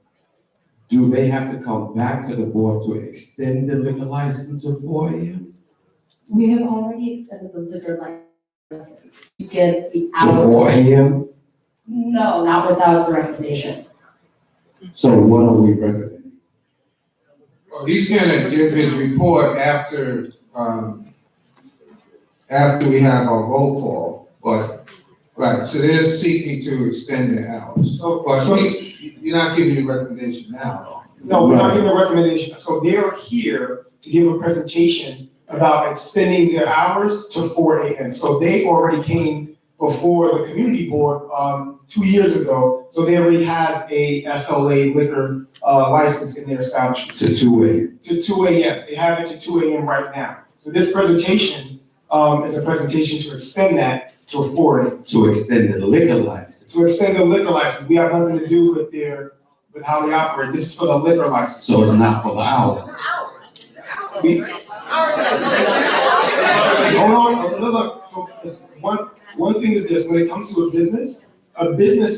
do they have to come back to the board to extend the liquor license to 4 a.m.? We have already extended the liquor license to get the To hours. 4 a.m.? No, not without the recommendation. So what are we recommending? Well, he's gonna give his report after we have our roll call, but, right, so they're seeking to extend the hours. You're not giving a recommendation now. No, we're not giving a recommendation. So they're here to give a presentation about extending their hours to 4 a.m. So they already came before the community board, 2 years ago. So they already had a SLA liquor, license in their establishment. To 2 a.m. To 2 a.m. They have it to 2 a.m. right now. So this presentation, is a presentation to extend that to 4 a.m. To extend the liquor license. To extend the liquor license. We have nothing to do with with how they operate. This is for the liquor license. So it's not for the hour. Hold on, look, so one thing is this, when it comes to a business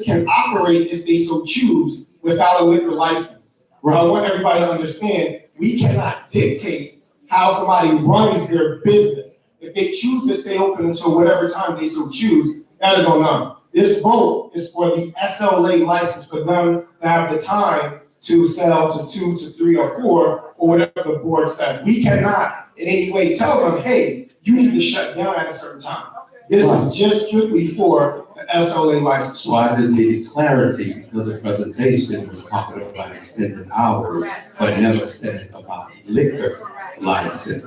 can operate if they so choose without a liquor license. Right. I want everybody to understand, we cannot dictate how somebody runs their business. If they choose to stay open until whatever time they so choose, that is on them. This vote is for the SLA license for them to have the time to sell to 2 to 3 or 4 or whatever the board says. We cannot in any way tell them, hey, you need to shut down at a certain time. This is just strictly for the SLA license. So I just needed clarity because the presentation was talking about extended hours, but never said about liquor license.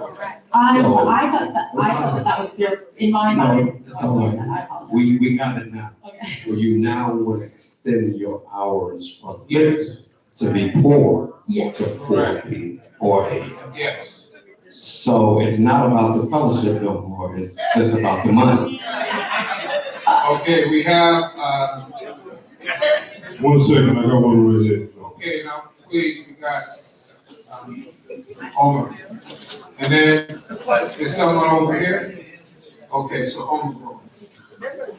I thought that was clear in my mind. No, it's all right. I apologize. We got it now. Okay. So you now want to extend your hours from liquor to be poured Yes. to 4 p.m. 4 a.m. Yes. So it's not about the fellowship no more, it's just about the money. Okay, we have, 1 second, I got one right here. okay, now please, we got, Homer. And then, is someone over here? Okay, so Homer.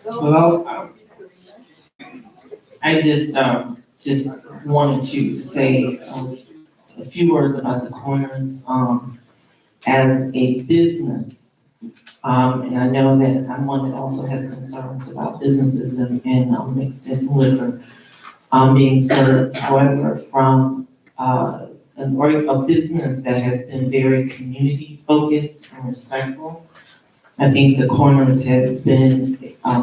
Hello? I just wanted to say a few words about the corners. As a business, and I know that I'm one that also has concerns about businesses and mixed in liquor being served. However, from a business that has been very community focused and respectful, I think the Corners has been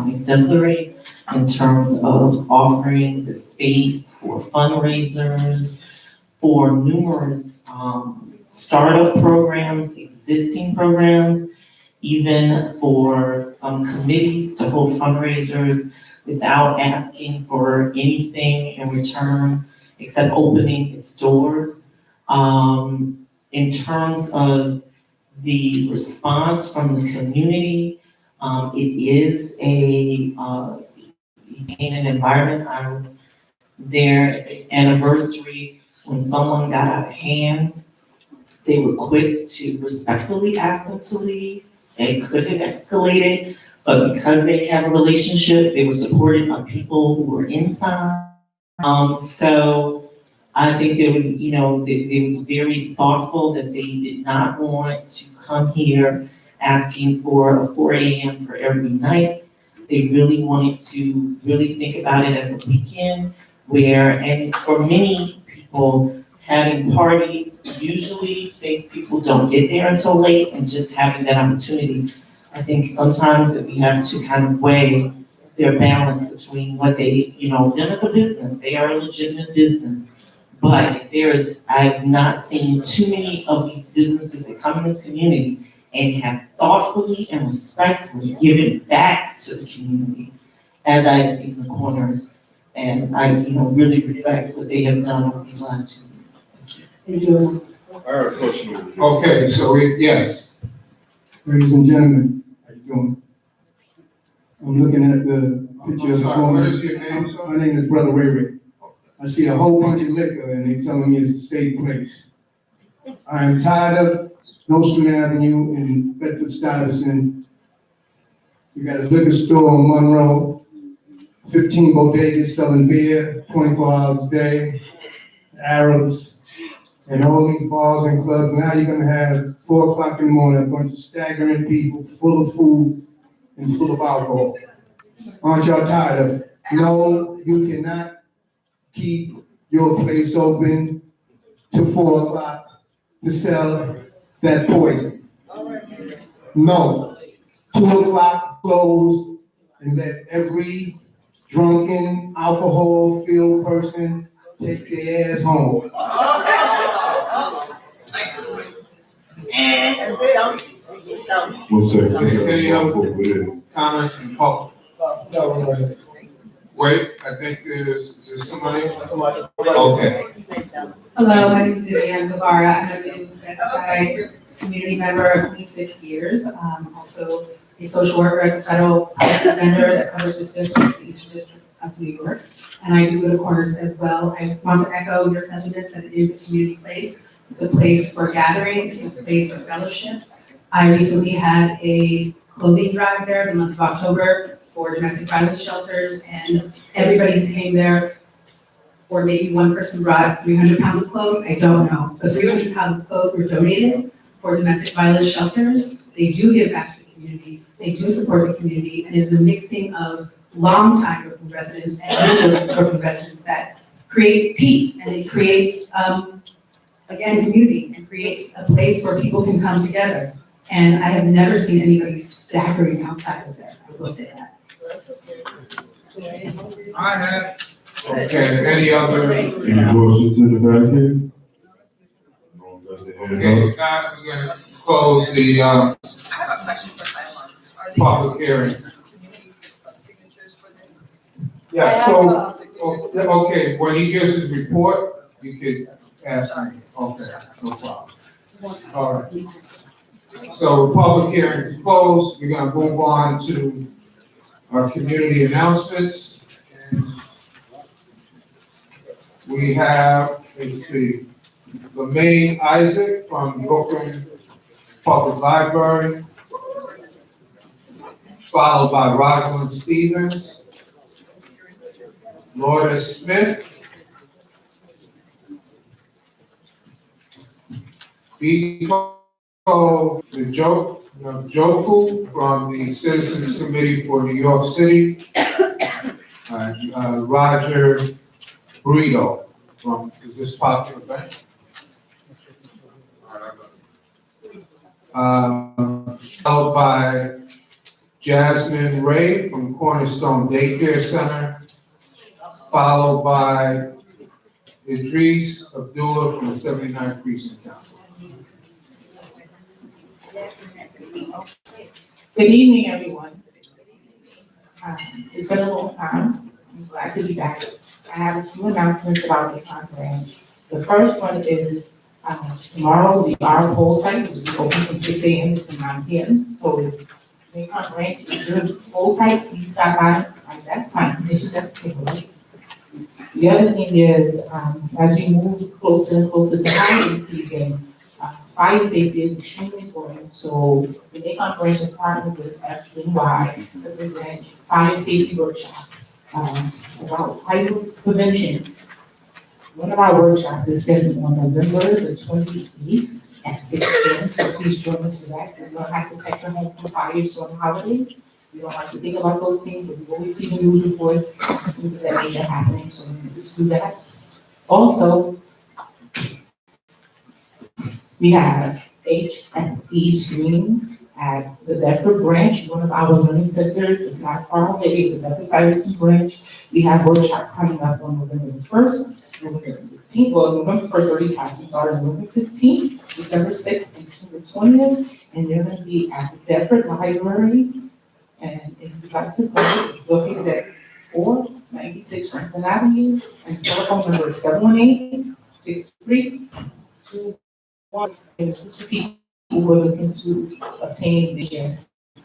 exemplary in terms of offering the space for fundraisers, for numerous startup programs, existing programs, even for some committees to hold fundraisers without asking for anything in return except opening its doors. In terms of the response from the community, it is a an environment. I was there at the anniversary when someone got out of hand. They were quick to respectfully ask them to leave. They could have escalated, but because they have a relationship, they were supported by people who were inside. So I think there was, it was very thoughtful that they did not want to come here asking for a 4 a.m. for every night. They really wanted to really think about it as a weekend and for many people, having parties, usually people don't get there until late, and just having that opportunity. I think sometimes that we have to kind of weigh their balance between what they, them as a business, they are a legitimate business. But I've not seen too many of these businesses that come in this community and have thoughtfully and respectfully given back to the community, as I've seen the Corners. And I, really respect what they have done over these last 2 years. Thank you. I have a question. Okay, so yes. Ladies and gentlemen, how you doing? I'm looking at the picture of the I'm sorry, what corners. is your name, sir? My name is Brother Wayrick. I see a whole bunch of liquor and they telling me it's a safe place. I am tired of Nostrand Avenue in Bedford, Stuyvesant. You got a liquor store on Monroe, 15 bodegas selling beer, 24 hours a day, Arabs, and all these bars and clubs. Now you're gonna have 4 o'clock in the morning, a bunch of staggering people, full of food and full of alcohol. Aren't y'all tired of it? No, you cannot keep your place open to 4 o'clock to sell that poison. No, 2 o'clock close and let every drunken, alcohol-filled person take their ass home. One second. Any other comments from public? No, we're ready. Wait, I think is there somebody? Okay. Hello, my name is Vivian Guevara. I'm a Bedside community member of 26 years. Also a social worker at the federal public defender that covers the district, the Eastern District of New York. And I do go to Corners as well. I want to echo your sentiments that it is a community place. It's a place for gathering, it's a place for fellowship. I recently had a clothing drive there the month of October for domestic violence shelters, and everybody who came there, or maybe one person brought 300 pounds of clothes, I don't know. But 300 pounds of clothes were donated for domestic violence shelters. They do give back to the community, they do support the community, and is a mixing of longtime Brooklyn residents and new Brooklyn residents that create peace, and it creates, again, community, and creates a place where people can come together. And I have never seen anybody staggering outside of there, I will say that. I have. Okay, any other? Any questions in the back here? Okay, now we're gonna close the, I have a question for Taiwan. public hearing. Yeah, so, Okay, when he gives his report, you could ask me. Okay, no problem. All right. So public hearing is closed. We're gonna move on to our community announcements. And we have, let's see, Lemaine Isaac from Brooklyn Public Library, followed by Rosalind Stevens, Laura Smith, Biko Joku from the Citizens Committee for New York City, Roger Burrito from, is this Popular Bank? Followed by Jasmine Ray from Cornerstone Daycare Center, followed by Idris Abdullah from the 79th Precinct Council. Good evening, everyone. It's been a long time. I'm glad to be back. I have a few announcements about the conference. The first one is tomorrow, our whole site will be open from 6 a.m. to 9 p.m. So if they can't rent your whole site, please stop by. That's my condition, that's takeaway. The other thing is, as we move closer and closer to holiday season, fire safety is extremely important. So the May Conference is partnered with FCY to present fire safety workshops about fire prevention. One of our workshops is scheduled on November the 28th at 6 p.m. So please join us for that. We don't have to protect your home from fires during holidays. We don't like to think about those things, but we always see the news reports, things of that nature happening, so we can just do that. Also, we have HFE screenings at the Bedford branch, one of our learning centers. It's not far away, it's a Bedford Stuyvesant branch. We have workshops coming up on November the 1st, November 15th, well, November 1st already passed, I'm sorry, November 15th, December 6th, and December 20th, and they're gonna be at the Bedford Library. And if you'd like to go, it's located at 496 Franklin Avenue, and telephone number is 718-632-1. And this is for people who are looking to obtain Vision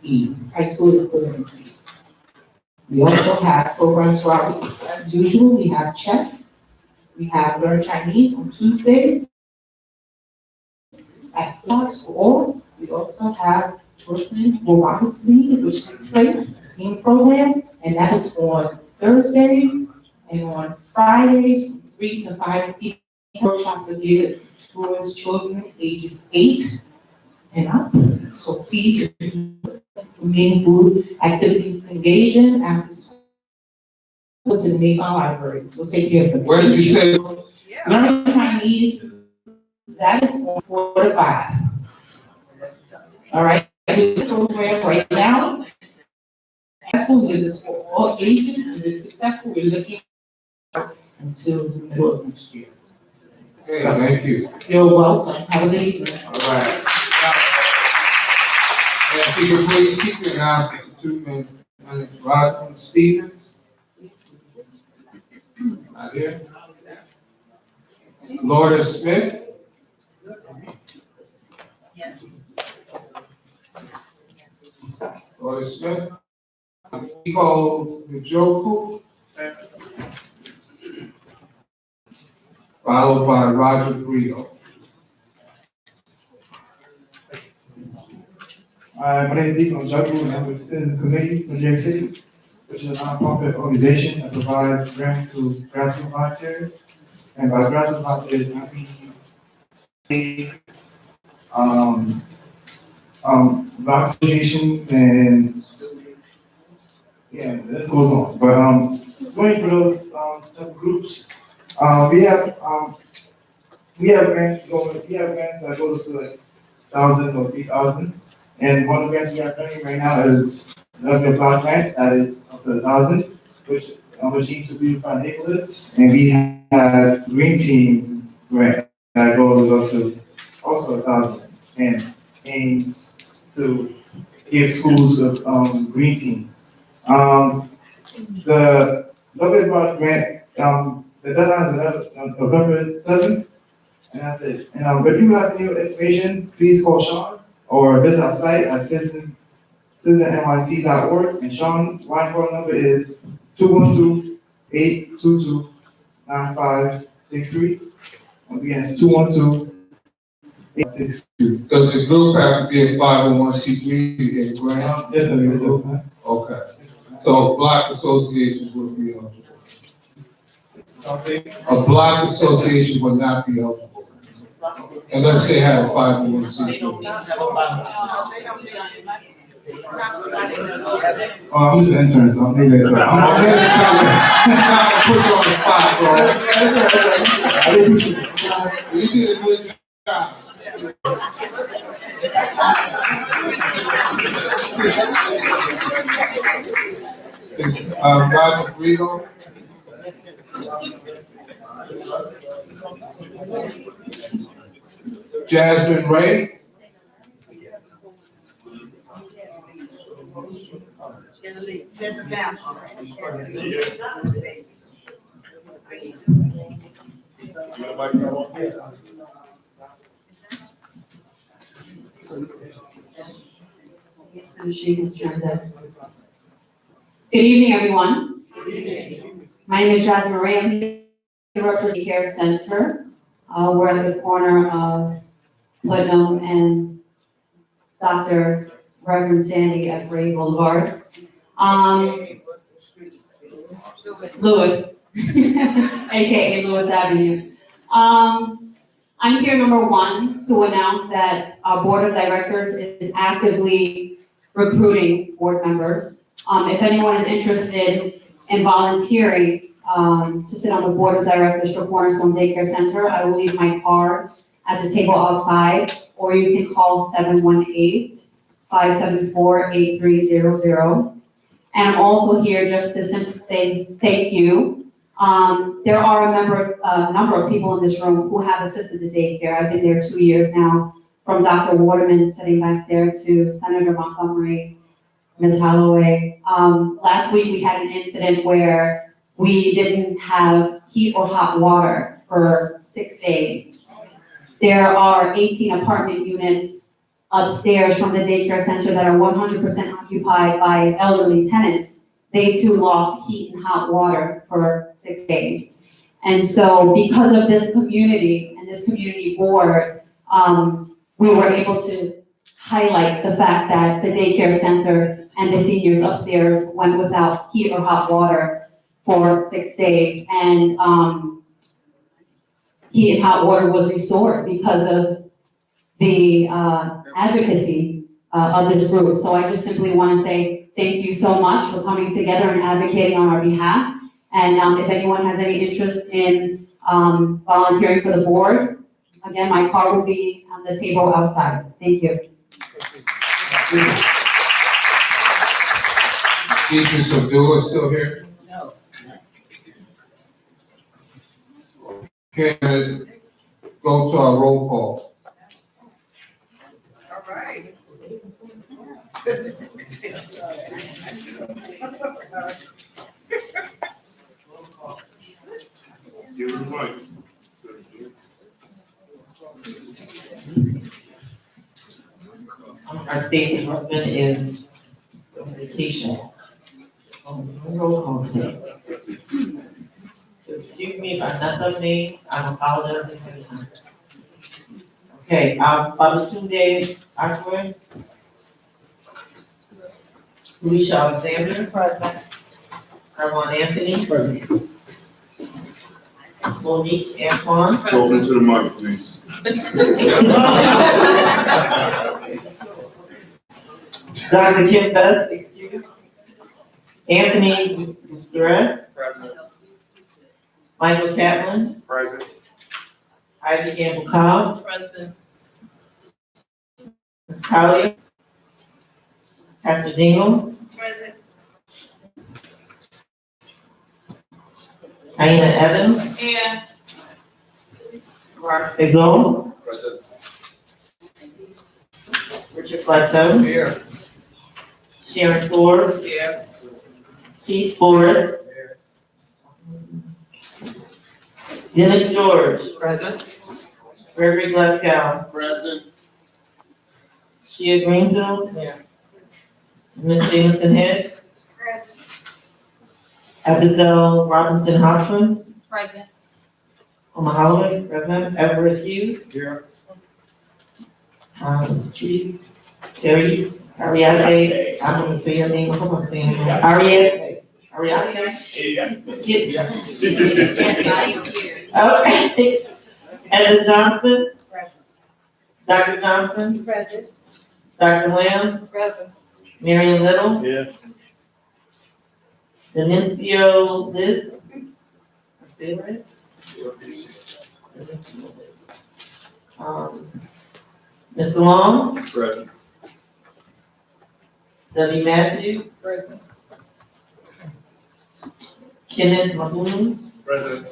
E, high school equivalency. We also have programs for our, as usual, we have chess, we have Learn Chinese on Tuesday at 4, or we also have Brooklyn Robotics League, which takes place, a STEAM program, and that is on Thursdays and on Fridays, from 3 to 5 p.m. Workshops are geared towards children ages 8 and up. So please, if you meaningful activities to engage in after school, to the Macon Library. We'll take care of it. Where did you say? Learning Chinese, that is on 4 to 5. All right. The program right now, absolutely, this for all ages, and it's successful. We're looking until the middle of next year. Okay, thank you. You're welcome. Have a good evening. All right. And if you could please keep your announcements to 2 minutes. My name is Rosamond Stevens. Not here. Laura Smith. Laura Smith. Nicole Njoku. Followed by Roger Guido. My name is Deacon Njoku, and I'm with Citizens Committee for New York City, which is a nonprofit organization that provides grants to grassroots volunteers. And by grassroots volunteers, I mean, block associations and, yeah, this goes on. But, going for those, type of groups, we have grants that go to like 1,000 or 3,000. And one of the grants we have running right now is the block grant that is up to 1,000, which aims to beautify neighborhoods. And we have Green Team grant that goes up to also 1,000 and aims to give schools a green team. The Lovely Block grant, the deadline is November 7th, and that's it. And if you have any information, please call Sean or visit our site at citizennyc.org. And Sean's line phone number is 212-822-9563. Once again, it's 212-862. Does the group have to be a 501c3 to get a grant? Yes, sir, yes, sir. Okay. So block associations would be eligible. A block association would not be eligible. Unless they have a 501c3. Oh, I'm just an intern, so I'm thinking that's I'm going to put you on the spot, bro. I really appreciate it. You did a good job. Is Roger Guido? Jasmine Ray? Good evening, everyone. My name is Jasmine Ray. I'm here to represent the Care Center. We're at the corner of Putnam and Dr. Reverend Sandy at Ray Boulevard. Lewis, AKA Lewis Avenue. I'm here, number one, to announce that our board of directors is actively recruiting board members. If anyone is interested in volunteering to sit on the board of directors for Cornerstone Daycare Center, I will leave my card at the table outside, or you can call 718-574-8300. And I'm also here just to simply say thank you. There are a number of people in this room who have assisted the daycare. I've been there 2 years now, from Dr. Waterman sitting back there to Senator Montgomery, Ms. Holloway. Last week we had an incident where we didn't have heat or hot water for 6 days. There are 18 apartment units upstairs from the daycare center that are 100% occupied by elderly tenants. They too lost heat and hot water for 6 days. And so because of this community and this community board, we were able to highlight the fact that the daycare center and the seniors upstairs went without heat or hot water for 6 days. And heat and hot water was restored because of the advocacy of this group. So I just simply want to say thank you so much for coming together and advocating on our behalf. And if anyone has any interest in volunteering for the board, again, my card will be on the table outside. Thank you. Idris Abdullah still here? No. Okay, go to our roll call. All right. Give him the mic. Our state department is on vacation. Roll call today. So excuse me if I mess up names, I'm apologizing ahead of time. Okay, Babatunde Akwe. Felicia Alexander. Present. Armand Anthony. Present. Monique Antoine. Talking to the mic, please. Dr. Kim Best, excuse. Anthony Surratt. Present. Michael Catlin. Present. Ivy Campbell Cobb. Present. Ms. Collier. Pastor Dingle. Present. Diana Evans. Here. Robert Faison. Present. Richard Plateau. Here. Sharon Forbes. Here. Keith Forrest. Dennis George. Present. Gregory Glasgow. Present. Shea Greenfield. Here. Ms. Jameson Head. Present. Abizel Robinson Hodgson. Present. Oma Holloway, present. Everett Hughes. Here. Therese Ariate. I'm gonna say your name. Hold on, say your name. Ariate. Ariate. Yes, I am here. Okay. Ellen Johnson. Present. Dr. Johnson. Present. Dr. Lamb. Present. Marion Little. Here. Denuncio Liz. Favorite. Mr. Long. Present. Debbie Matthews. Present. Kenneth Mahoon. Present.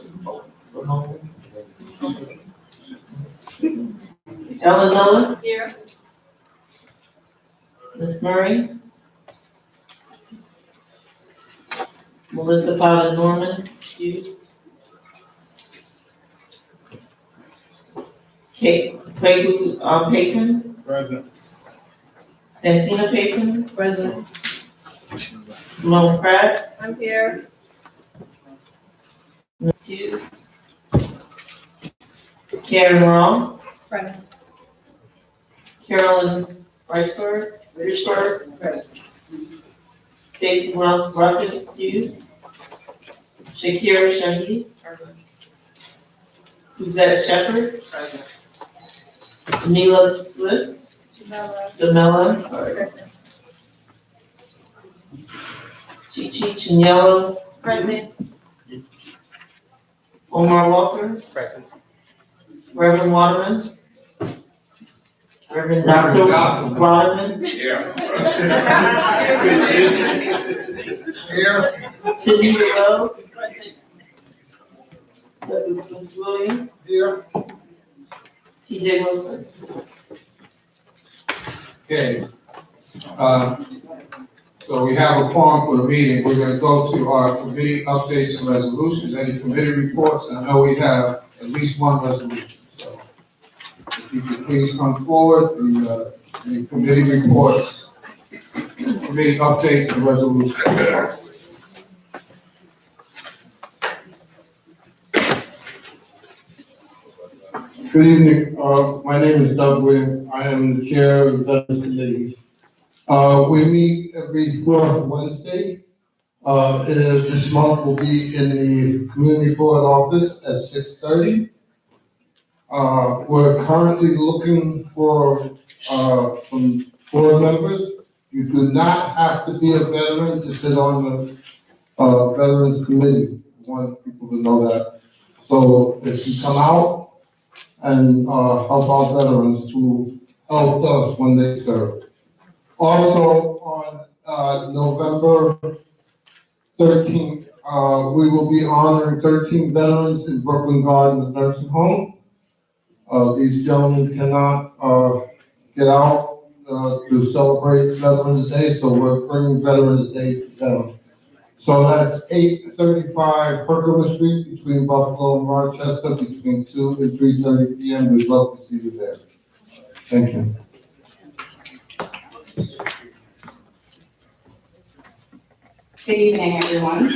Ellen Miller. Here. Ms. Murray. Melissa Potter Norman, excuse. Kate, Quabu, Payton, Present. Santina Payton, Present. Simone Pratt, I'm here. Ms. Hughes. Karen Raw, Present. Carolyn Reichberg, Present. Stacy Ruffin, excuse. Shakira Shahidi, Suzette Shepherd, Present. Neela Swift, Jamela, Present. Chichi Chinyelo, Present. Omar Walker, Present. Reverend Waterman, Reverend Dr. Waterman, Here. Shaniqua Lowe, Douglas Williams, Here. TJ Wilson. Okay. So we have a quorum for the meeting. We're gonna go to our committee updates and resolutions. Any committee reports? I know we have at least one resolution. So if you could please come forward, any committee reports, committee updates and resolutions. Good evening, my name is Doug Williams, I am the chair of the Veterans Committee. We meet every fourth Wednesday. This month will be in the community board office at 6:30. We're currently looking for, some board members. You do not have to be a veteran to sit on the, Veterans Committee. I want people to know that. So if you come out and, help our veterans who helped us when they served. Also, on, November 13th, we will be honoring 13 veterans in Brooklyn Gardens Nursing Home. These gentlemen cannot, get out to celebrate Veterans Day, so we're bringing Veterans Day to them. So that's 835 Herkimer Street between Buffalo and Rochester, between 2 and 3:30 p.m. We'd love to see you there. Thank you. Good evening, everyone.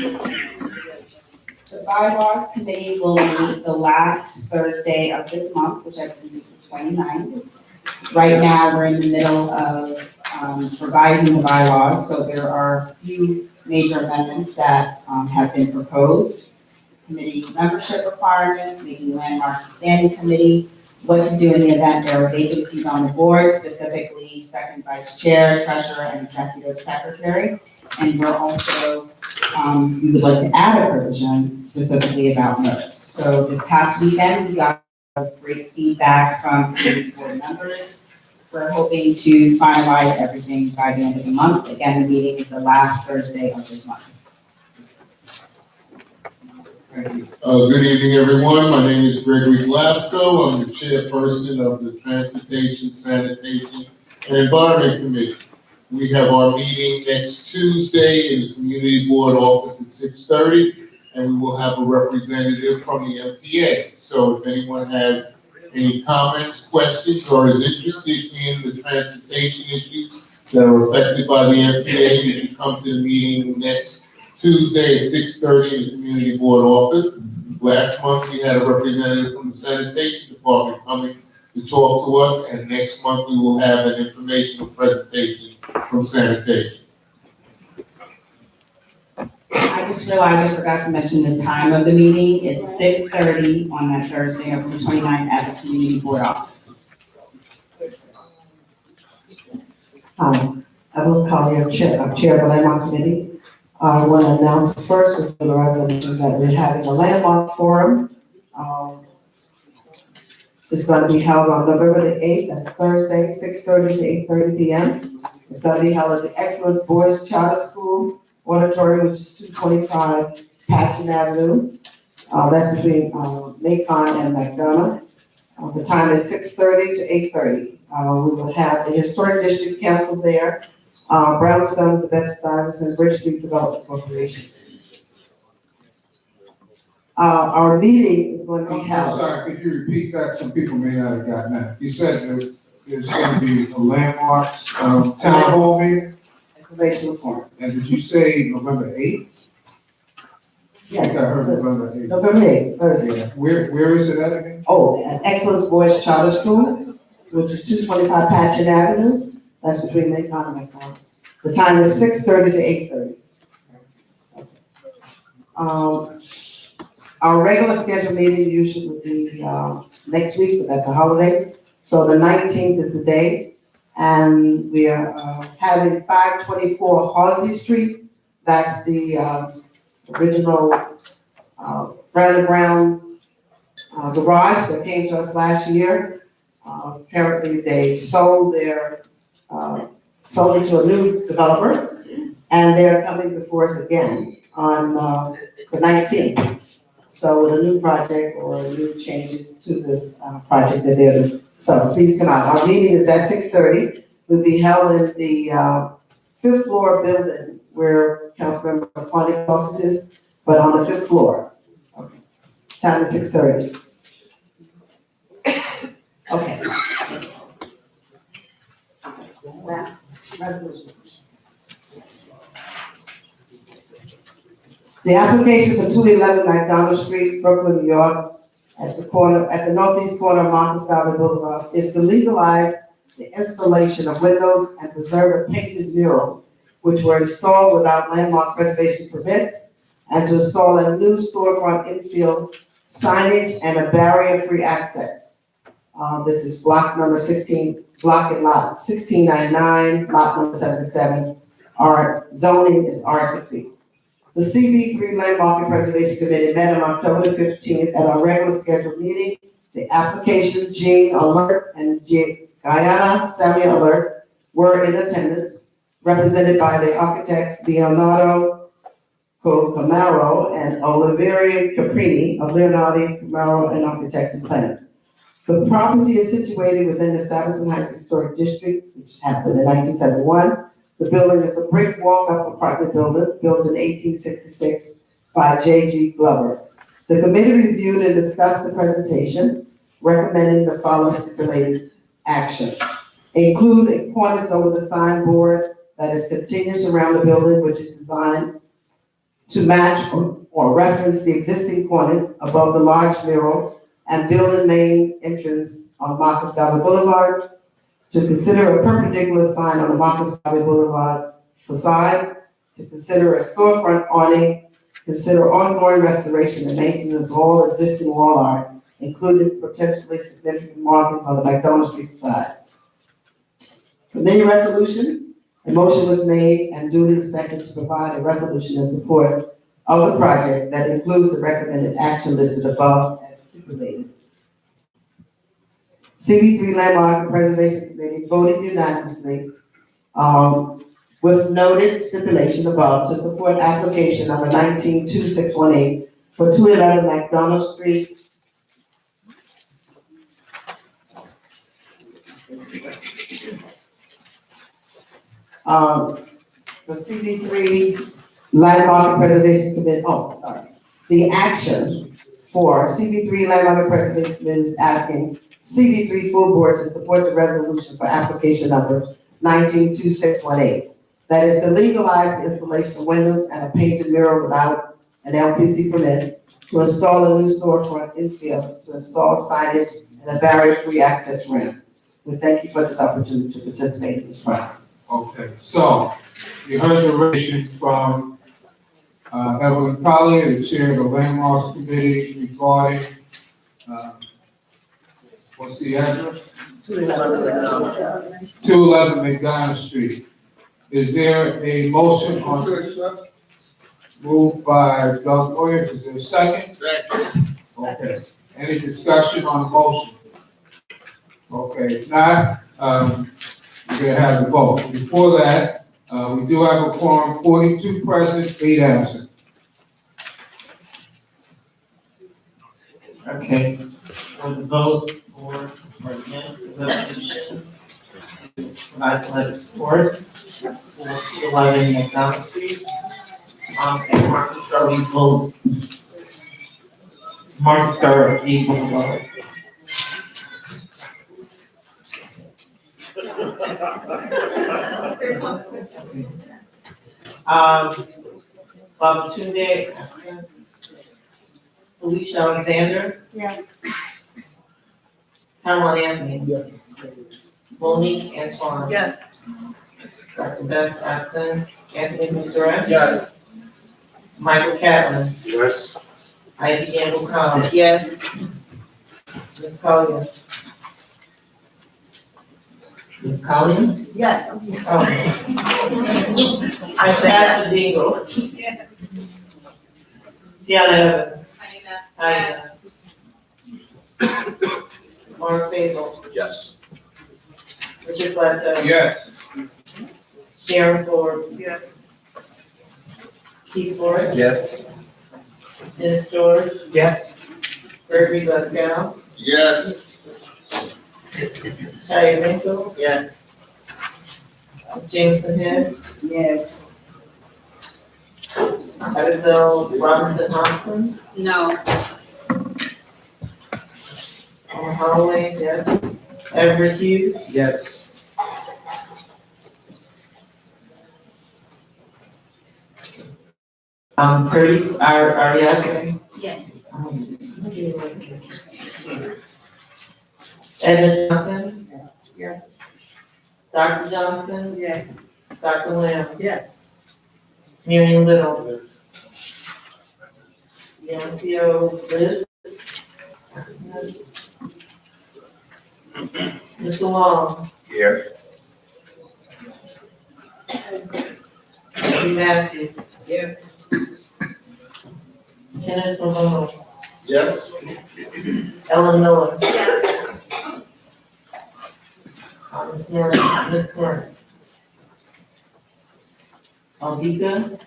The bylaws committee will meet the last Thursday of this month, which I believe is the 29th. Right now, we're in the middle of revising the bylaws, so there are a few major amendments that have been proposed. Committee membership requirements, making landmarks a standing committee, what to do in the event there are vacancies on the board, specifically second vice chair, treasurer, and executive secretary. And we're also, we would like to add a provision specifically about notice. So this past weekend, we got great feedback from committee board members. We're hoping to finalize everything by the end of the month. Again, the meeting is the last Thursday of this month. Good evening, everyone. My name is Gregory Glasgow. I'm the chairperson of the Transportation, Sanitation, and Environment Committee. We have our meeting next Tuesday in the Community Board office at 6:30, and we will have a representative from the MTA. So if anyone has any comments, questions, or is interested in the transportation issues that are affected by the MTA, you should come to the meeting next Tuesday at 6:30 in the Community Board office. Last month, we had a representative from the Sanitation Department coming to talk to us, and next month we will have an informational presentation from Sanitation. I just realized I forgot to mention the time of the meeting. It's 6:30 on that Thursday of the 29th at the Community Board office. I will call you Chair of the Landmark Committee. I want to announce first with the resolution that we're having a landmark forum. It's going to be held on November the 8th, that's Thursday, 6:30 to 8:30 p.m. It's going to be held at the Excellence Boys Charter School Auditorium, which is 225 Patchen Avenue. That's between Macon and McDonough. The time is 6:30 to 8:30. We will have the Historic District Council there, Brownstones, Bedford, Stuyvesant, Bridge Street Development Corporation. Our meeting is going to be I'm held. sorry, could you repeat that? Some people may not have gotten that. You said there's going to be a landmarks town hall meeting? Informational forum. And did you say November 8th? Yes. I think I heard November 8th. November 8th, Thursday. Where is it at again? Oh, at Excellence Boys Charter School, which is 225 Patchen Avenue. That's between Macon and McDonough. The time is 6:30 to 8:30. Our regular scheduled meeting usually would be next week, but that's a holiday. So the 19th is the day. And we are having 524 Halsey Street. That's the original Brandon Brown garage that came to us last year. Apparently they sold it to a new developer, and they're coming before us again on the 19th. So with a new project or new changes to this project that they're doing. So please come out. Our meeting is at 6:30. We'll be held in the 5th floor building where Councilmember Quantick's office is, but on the 5th floor. Okay. Time is 6:30. Okay. Now, resolution. The application for 211 McDonald Street, Brooklyn, New York, at the northeast corner of Marcus Garvey Boulevard, is to legalize the installation of windows and preserve a painted mural, which were installed without landmark preservation permits, and to install a new storefront infield signage and a barrier-free access. This is block number 16, block and lot 1699, lot number 77. Our zoning is R60. The CB3 Landmark and Preservation Committee met on October the 15th at our regular scheduled meeting. The application, Jean Alert and Guyana Samuel Alert were in attendance, represented by the architects Leonardo Camaro and Oliveria Caprini of Leonardo Camaro and Architects and Planners. The property is situated within the Stuyvesant Heights Historic District, which happened in 1971. The building is a brick walk-up apartment building built in 1866 by J.G. Glover. The committee reviewed and discussed the presentation, recommending the following stipulated action. Include a cornice over the signboard that is continuous around the building, which is designed to match or reference the existing cornice above the large mural and building main entrance on Marcus Garvey Boulevard. To consider a perpendicular sign on the Marcus Garvey Boulevard facade. To consider a storefront awning. Consider ongoing restoration and maintenance of all existing wall art, including potentially significant markings on the McDonald Street side. Committee resolution, a motion was made and duly seconded to provide a resolution in support of the project that includes the recommended action listed above as stipulated. CB3 Landmark and Preservation Committee voted unanimously with noted stipulation above to support application number 192618 for 211 McDonald Street. The CB3 Landmark and Preservation Committee, the action for CB3 Landmark and Preservation Committee is asking CB3 full board to support the resolution for application number 192618. That is to legalize the installation of windows and a painted mural without an LPC permit, to install a new storefront infield, to install signage and a barrier-free access ramp. We thank you for this opportunity to participate in this project. Okay, so you heard the recommendation from Evelyn Collier, the chair of the Landmarks Committee, regarding what's the address? 211 McDonald Street. Is there a motion on? Moved by Doug Moyer, is there a second? Second. Okay, any discussion on the motion? Okay, if not, we're gonna have the vote. Before that, we do have a quorum, 42 present, 8 absent. Okay, for the vote for or against the resolution, provide letter support for 11 McDonald Street. And Marcus Garvey vote. Marcus Garvey Boulevard. Babatunde, Felicia Alexander. Yes. Caroline Anthony. Yes. Monique Antoine. Yes. Dr. Bess absent. Anthony Musarek. Yes. Michael Catlin. Yes. Ivy Campbell Collins. Yes. Ms. Collier. Ms. Collier? Yes. Ms. Collier. I say Pastor yes. Dingle. Yes. Deanna Evans. Aina. Mark Basil. Yes. Richard Bledsoe. Yes. Sharon Ford. Yes. Keith Forrest. Yes. Dennis George. Yes. Gregory Glasgow. Yes. Shia Winkle. Yes. Jameson Head. Yes. Abigail Robinson Thompson. No. Paul Holloway, yes. Everett Hughes. Yes. Therese Ariadne. Yes. Edna Johnson. Yes. Dr. Johnson. Yes. Dr. Lamb. Yes. Miriam Little. Yancio Liz. Mr. Long. Here. Eddie Matthews. Yes. Kenneth Malone. Yes. Ellen Miller. Yes. Ms. Smith. Ms. Smith. Alvika.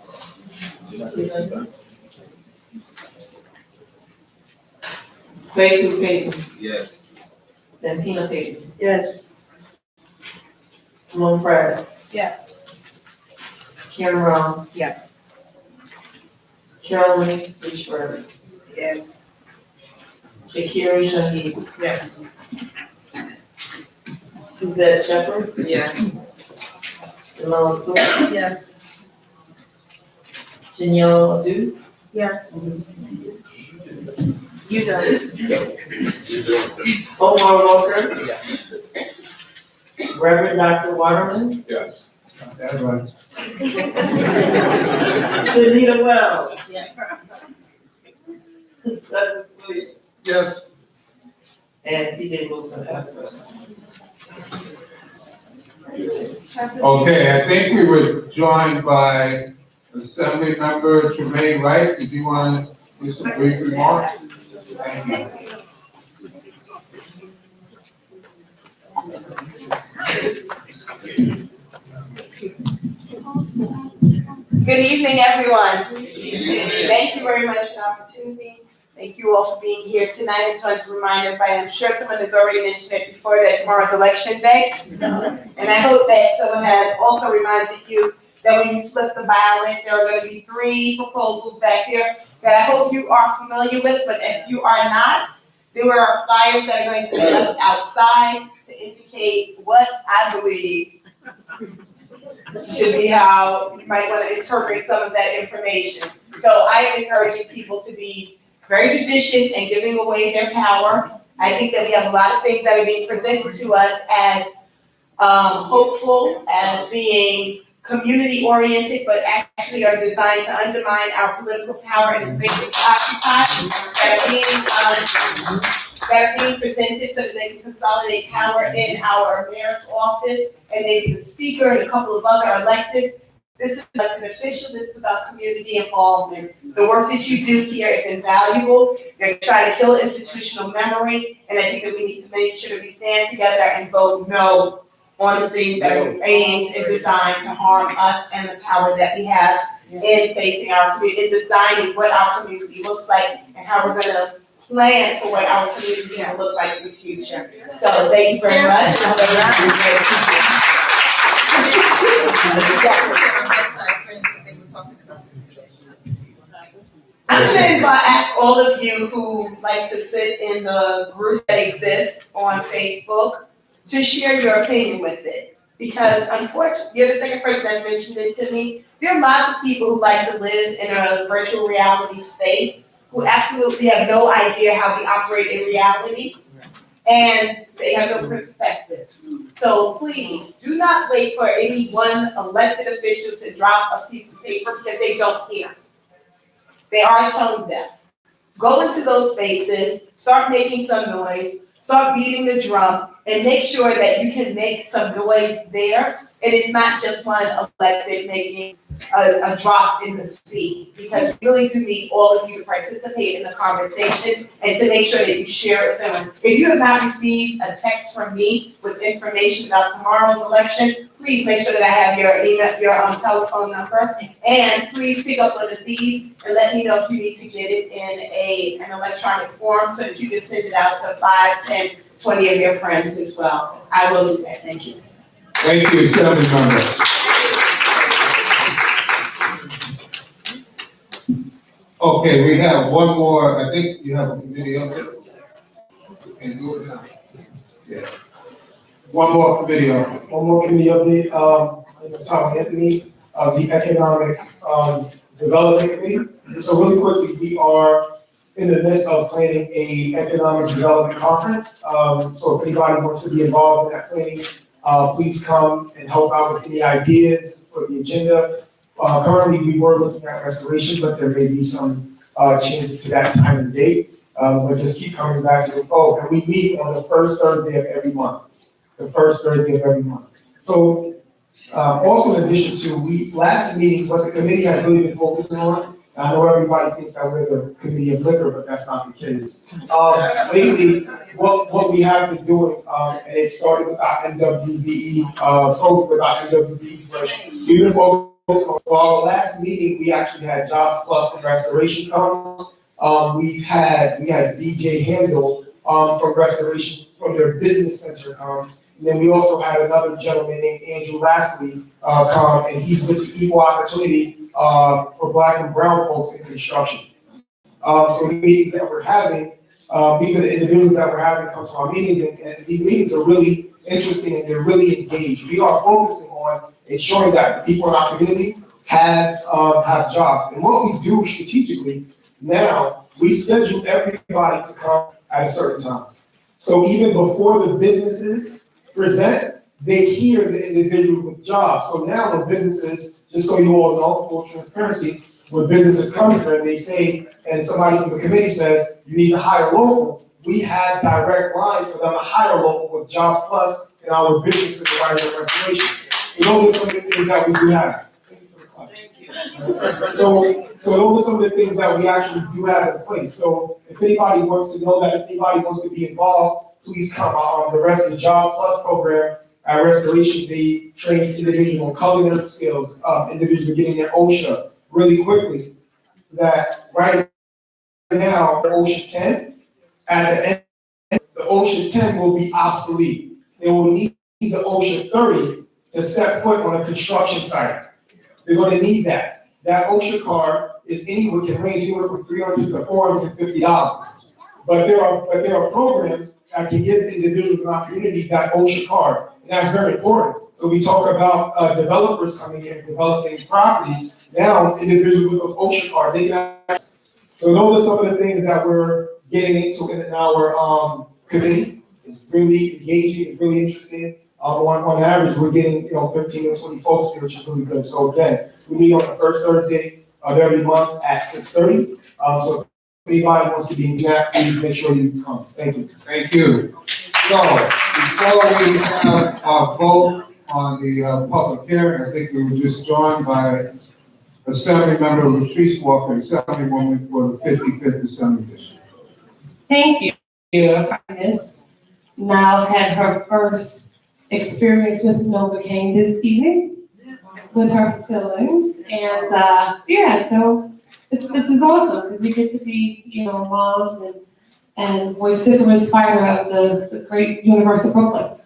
Faith Payton. Yes. Santina Payton, Yes. Simone Fred, Yes. Karen Round, Yes. Carolyn Richburg, Yes. Shakira Shahid, Yes. Suzette Shepherd, Yes. Jamala Stewart, Yes. Janelle Adu, Yes. You done. Omar Walker, Reverend Dr. Waterman, Yes. That's right. Shanita Wells, Yes. Douglas Williams, Yes. and TJ Wilson absent. Okay, I think we were joined by Assembly Member Tremaine Wright. Did you want to do some brief remarks? Thank you. Good evening, everyone. Thank you very much for the opportunity. Thank you all for being here tonight. I just wanted to remind everybody, I'm sure someone has already mentioned it before, that tomorrow's election day. And I hope that someone has also reminded you that when you flip the ballot, there are going to be 3 proposals back here that I hope you are familiar with, but if you are not, there are flyers that are going to be left outside to indicate what I believe should be how you might want to interpret some of that information. So I am encouraging people to be very judicious in giving away their power. I think that we have a lot of things that are being presented to us as hopeful, as being community oriented, but actually are designed to undermine our political power in the space that we occupy, that are being presented so that they can consolidate power in our mayor's office and maybe the speaker and a couple of other electeds. This is an official, this is about community involvement. The work that you do here is invaluable. They're trying to kill institutional memory, and I think that we need to make sure that we stand together and vote no on the things that are aimed and designed to harm us and the power that we have in facing our community, in designing what our community looks like and how we're gonna plan for what our community will look like in the future. So thank you very much. I hope everyone I'm gonna ask all of you who like to sit in the group that exists on Facebook to share your opinion with it. Because unfortunately, you're the second person that's mentioned it to me. There are lots of people who like to live in a virtual reality space who absolutely have no idea how we operate in reality, and they have no perspective. So please, do not wait for any one elected official to drop a piece of paper because they don't care. They are tone deaf. Go into those spaces, start making some noise, start beating the drum, and make sure that you can make some noise there. And it's not just one elected making a drop in the sea, because we really do need all of you to participate in the conversation and to make sure that you share it with them. If you have not received a text from me with information about tomorrow's election, please make sure that I have your email, your telephone number, and please pick up one of these and let me know if you need to get it in an electronic form so that you can send it out to 5, 10, 20 of your friends as well. I will do that. Thank you. Thank you, Assembly Member. Okay, we have one more. I think you have a committee update. Can you do it now? Yeah. One more committee update. One more committee update, my name is Tom Anthony, of the Economic, Development Committee. So really quickly, we are in the midst of planning a economic development conference. So if anybody wants to be involved in that planning, please come and help out with any ideas for the agenda. Currently, we were looking at restoration, but there may be some changes to that time and date. But just keep coming back to, and we meet on the first Thursday of every month. The first Thursday of every month. So, also in addition to, last meeting, what the committee has really been focusing on, I know everybody thinks that we're the committee of liquor, but that's not the case. Lately, what we have been doing, and it started with our MWBE, program with our MWBE push, we've been focused on, for our last meeting, we actually had Jobs Plus and Restoration come. We had DJ Handel from Restoration, from their business center come. And then we also had another gentleman named Andrew Lastly come, and he's with the Equal Opportunity for Black and Brown folks in construction. So the meetings that we're having, these are the individuals that we're having come to our meetings, and these meetings are really interesting and they're really engaged. We are focusing on ensuring that the people in our community have jobs. And what we do strategically now, we schedule everybody to come at a certain time. So even before the businesses present, they hear the individual with jobs. So now when businesses, just so you all know, full transparency, when businesses come here and they say, and somebody from the committee says, you need to hire local, we have direct lines for them to hire local with Jobs Plus and our business supervisor and restoration. So those are some of the things that we do have. So those are some of the things that we actually do have in place. So if anybody wants to know that, if anybody wants to be involved, please come. The rest of the Jobs Plus program at Restoration, they train individuals on culinary skills, individuals getting their OSHA really quickly. That right now, OSHA 10, at the end, the OSHA 10 will be obsolete. They will need the OSHA 30 to step foot on a construction site. They're going to need that. That OSHA card can range anywhere from $300 to $450. But there are programs that can give individuals in our community that OSHA card, and that's very important. So we talk about developers coming in and developing properties. Now, individuals with those OSHA cards, they can access. So those are some of the things that we're getting into in our committee. It's really engaging, it's really interesting. On average, we're getting 15 or 20 folks here, which is really good. So again, we meet on the first Thursday of every month at 6:30. So if anybody wants to be in that, please make sure you come. Thank you. Thank you. So before we have our vote on the public hearing, I think we were just joined by Assembly Member Latrice Walker, Assemblywoman for the 55th Assembly District. Thank you. Miss now had her first experience with Novocaine this evening with her fillings, and so this is awesome because you get to be moms and vociferous fighter of the great University of Brooklyn.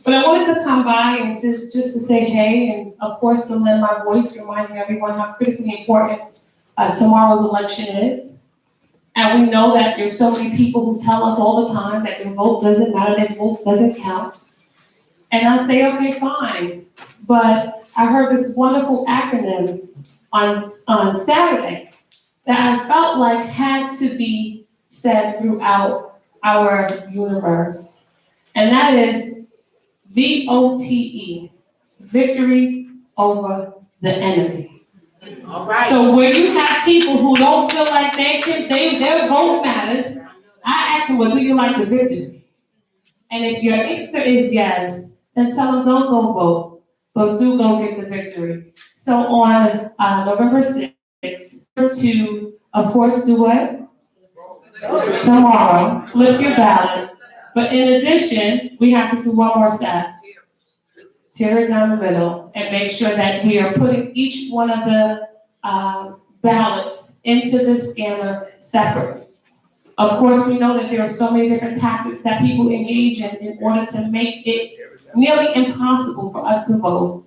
But I wanted to come by and just to say hey, and of course to lend my voice, reminding everyone how critically important tomorrow's election is. And we know that there's so many people who tell us all the time that their vote doesn't matter, their vote doesn't count. And I say, okay, fine. But I heard this wonderful acronym on Saturday that I felt like had to be said throughout our universe. And that is VOTE, victory over the enemy. All right. So when you have people who don't feel like their vote matters, I ask them, well, do you like the victory? And if your answer is yes, then tell them don't go vote, but do go get the victory. So on November 6th, to, of course, do what? Tomorrow, flip your ballot. But in addition, we have to do one more step. Tear it down the middle and make sure that we are putting each one of the ballots into the scanner separately. Of course, we know that there are so many different tactics that people engage in order to make it nearly impossible for us to vote.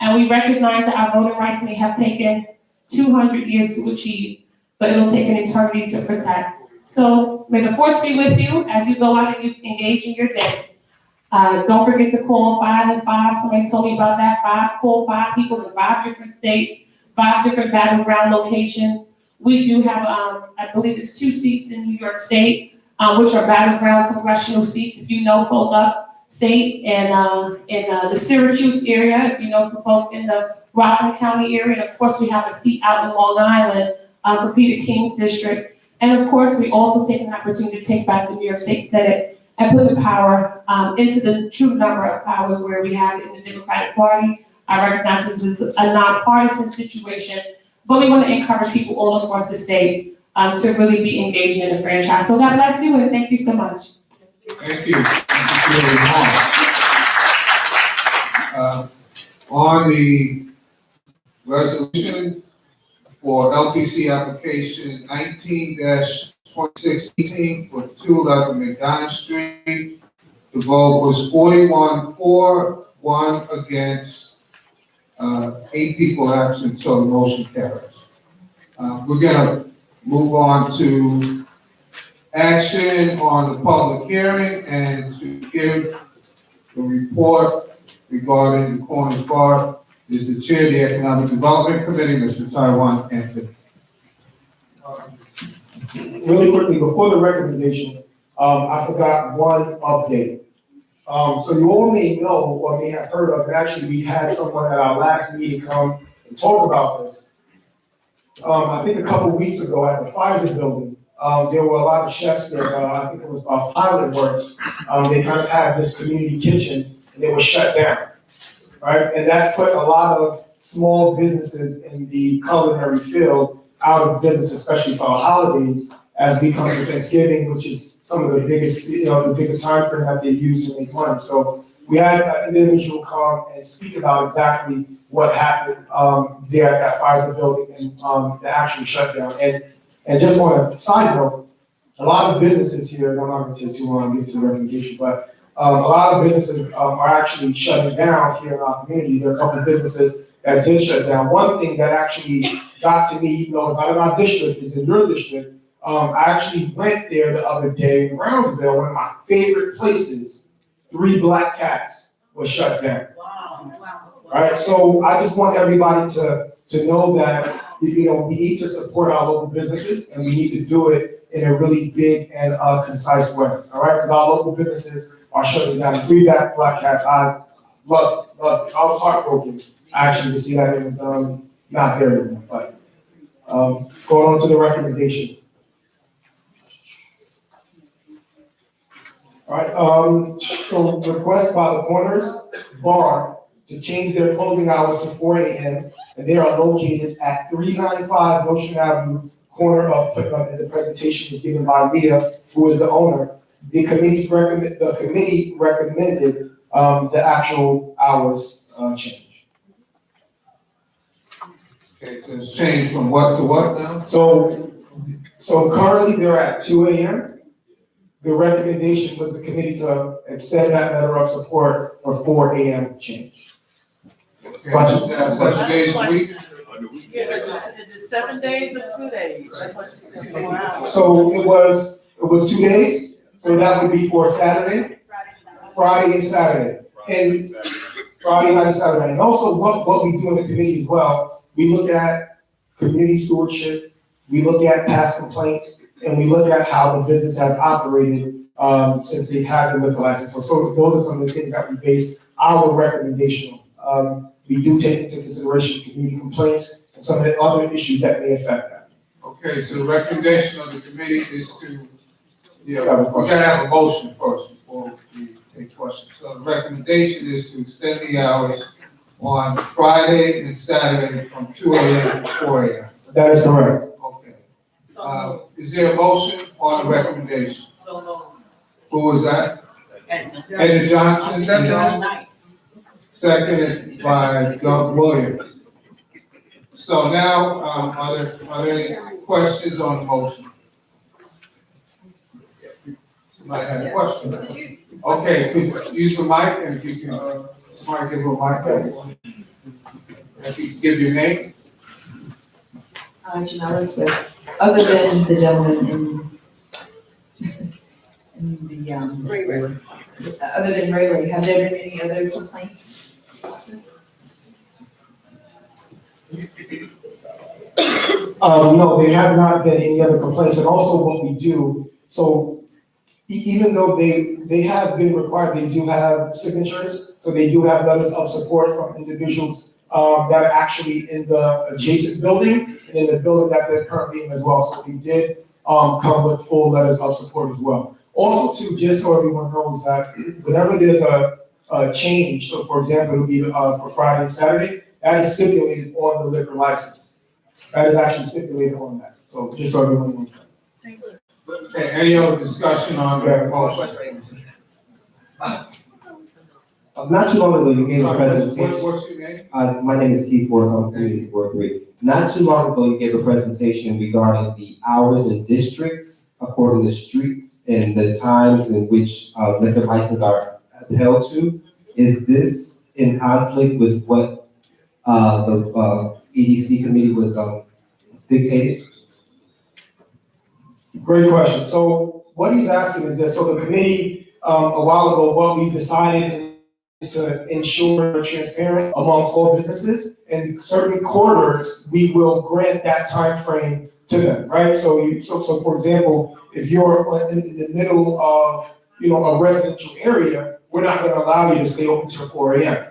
And we recognize that our voting rights may have taken 200 years to achieve, but it'll take an eternity to protect. So may the force be with you as you go out and you engage in your day. Don't forget to call 5 and 5. Somebody told me about that. Call 5 people in 5 different states, 5 different battleground locations. We do have, I believe it's 2 seats in New York State, which are battleground congressional seats. If you know folk upstate and in the Syracuse area, if you know some folk in the Rockland County area, and of course we have a seat out in Long Island for Peter King's district. And of course, we also take an opportunity to take back the New York State Senate and put the power into the true number of power where we have it in the Democratic Party. I recognize this is a nonpartisan situation, but we want to encourage people all across the state to really be engaged in the franchise. So God bless you and thank you so much. Thank you. Thank you very much. On the resolution for LPC application 19-20 2016 for 211 McDonald Street. The vote was 41 for, 1 against, 8 people absent, so the motion carries. We're gonna move on to action on the public hearing and to give the report regarding the Corners Bar is the Chair of the Economic Development Committee, Mr. Taiwan Anthony. Really quickly, before the recommendation, I forgot one update. So you all may know or may have heard of, and actually we had someone at our last meeting come and talk about this. I think a couple weeks ago at the Pfizer building, there were a lot of chefs there, I think it was Pilot Works. They kind of had this community kitchen and they were shut down, right? And that put a lot of small businesses in the culinary field out of business, especially for our holidays, as we come to Thanksgiving, which is some of the biggest, the biggest time frame that they use to make money. So we had an individual come and speak about exactly what happened there at that Pfizer building and the actual shutdown. And just on a side note, a lot of businesses here, I'm not going to take too long to get to the recommendation, but a lot of businesses are actually shutting down here in our community. There are a couple of businesses that did shut down. One thing that actually got to me, even though it's not in our district, is in your district. I actually went there the other day in Brownsville, one of my favorite places. 3 Black Cats was shut down. Right, so I just want everybody to know that, we need to support our local businesses and we need to do it in a really big and concise way, all right? Because our local businesses are shutting down. 3 Black Cats, I love it. I was heartbroken actually to see that it was not there anymore, but going on to the recommendation. All right, so request by the Corners Bar to change their closing hours to 4 a.m. and they are located at 395 Ocean Avenue, corner of Putnam, and the presentation was given by Leah, who is the owner. The committee recommended the actual hours change. Okay, so it's changed from what to what now? So currently they're at 2 a.m. The recommendation was the committee to extend that letter of support for 4 a.m. change. Is that 7 days a week? Yeah, is it 7 days or 2 days? That's what you said. Wow. So it was 2 days, so that would be for Saturday, Friday and Saturday. And Friday night and Saturday. And also what we do in the committee as well, we look at community stewardship, we look at past complaints, and we look at how the business has operated since they've had the liquor license. So those are some of the things that we base our recommendation on. We do take into consideration community complaints and some of the other issues that may affect that. Okay, so the recommendation of the committee is to, we gotta have a motion first before we take questions. So the recommendation is to extend the hours on Friday and Saturday from 2 a.m. to 4 a.m. That is correct. Okay. Is there a motion on the recommendation? Who was that? Edna Johnson? Seconded by Doug Williams. So now, are there any questions on the motion? Somebody had a question? Okay, could you use the mic and if you can, somebody give her a mic. If you could give your name. Janella Swift. Other than the gentleman in the, other than Ray, have there been any other complaints? No, there have not been any other complaints, and also what we do, so even though they have been required, they do have signatures, so they do have letters of support from individuals that are actually in the adjacent building and in the building that they're currently in as well, so we did come with full letters of support as well. Also too, just so everyone knows that whenever there's a change, so for example, it'll be for Friday and Saturday, that is stipulated on the liquor license. That is actually stipulated on that, so just so everyone knows that. Okay, any other discussion on the motion? Not too long ago, you gave a presentation. What's your name? My name is Keith Forrest, I'm Community Board 3. Not too long ago, you gave a presentation regarding the hours and districts according to streets and the times in which liquor licenses are upheld to. Is this in conflict with what the EDC committee was dictated? Great question. So what he's asking is this, so the committee, a while ago, what we decided is to ensure transparent amongst all businesses. And certain quarters, we will grant that time frame to them, right? So for example, if you're in the middle of, a residential area, we're not gonna allow you to stay open till 4 AM.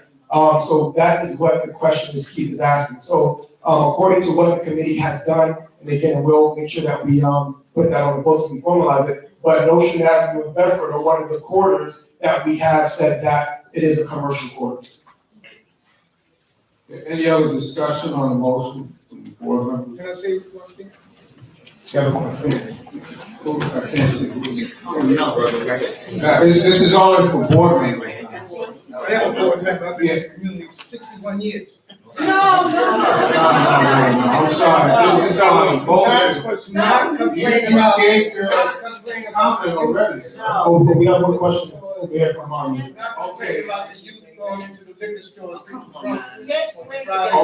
So that is what the question is Keith is asking. So, according to what the committee has done, and again, we'll make sure that we, put that on the books and formalize it, but Notion Avenue in Bedford are one of the quarters that we have said that it is a commercial quarter. Any other discussion on the motion from the board members? Can I say one thing? I can't see who's. This is only for board members. I am a board member, I've been in this community for 61 years. No, I'm sorry, this is on both. Not complaining about. You gave your comment already. Oh, but we have one question over here from, Not complaining about the youth going into the liquor stores.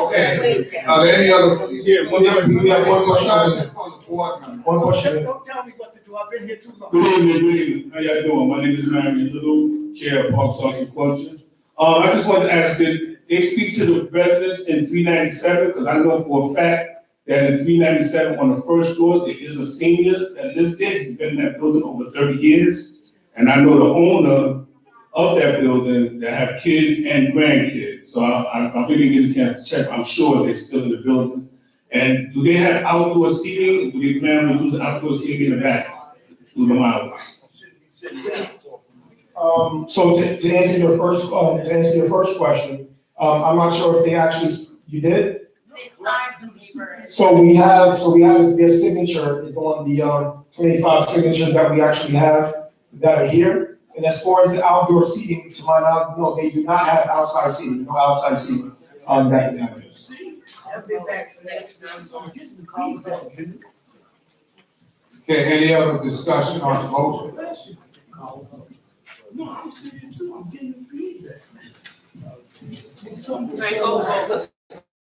Okay, are there any other? we have one question. From the board member. One question. Don't tell me what to do, I've been here too long. Good evening. How y'all doing? My name is Marion Little, Chair of Parks, Arts, and Culture. I just wanted to ask, did they speak to the residents in 397? Because I know for a fact that in 397 on the first floor, there is a senior that lives there. He's been in that building over 30 years. And I know the owner of that building that have kids and grandkids. So I really get a chance to check. I'm sure they're still in the building. And do they have outdoor seating? Do they plan on using outdoor seating in the back through the hours? So to answer your first question, I'm not sure if they actually, you did? So we have their signature is on the 25 signatures that we actually have that are here. And as far as the outdoor seating, to my knowledge, no, they do not have outside seating, no outside seating that they have. Okay, any other discussion on the motion?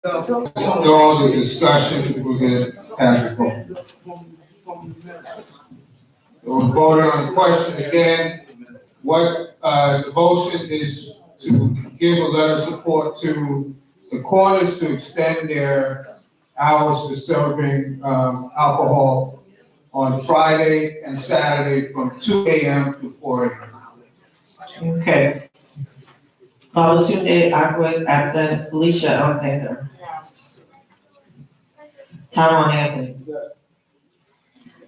After all the discussion, we're gonna have a vote. We'll vote on the question again. What, the motion is to give a letter of support to the corners to extend their hours for serving, alcohol on Friday and Saturday from 2 AM to 4 AM. Okay. Babatunde Akwe, absent. Felicia Alexander. Tyrone Anthony.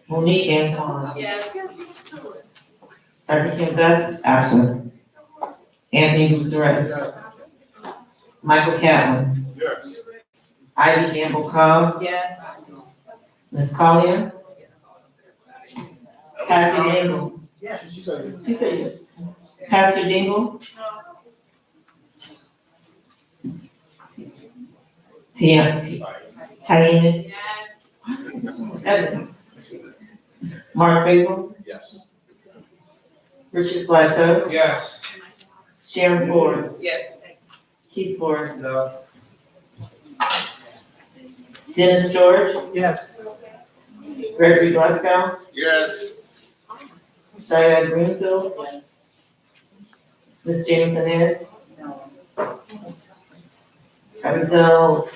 Monique Antoine. Yes. Dr. Kim Best, absent. Anthony Boosterette. Michael Catlin. Yes. Ivy Gamble Cobb. Yes. Ms. Collier. Pastor Dingle. Yes. She said yes. Pastor Dingle. Taina. Evan. Mark Basil. Yes. Richard Plateau. Yes. Sharon Forbes. Yes. Keith Forbes. No. Dennis George. Yes. Gregory Glasgow. Yes. Diane Greenfield. Ms. Jameson Ed. Abigail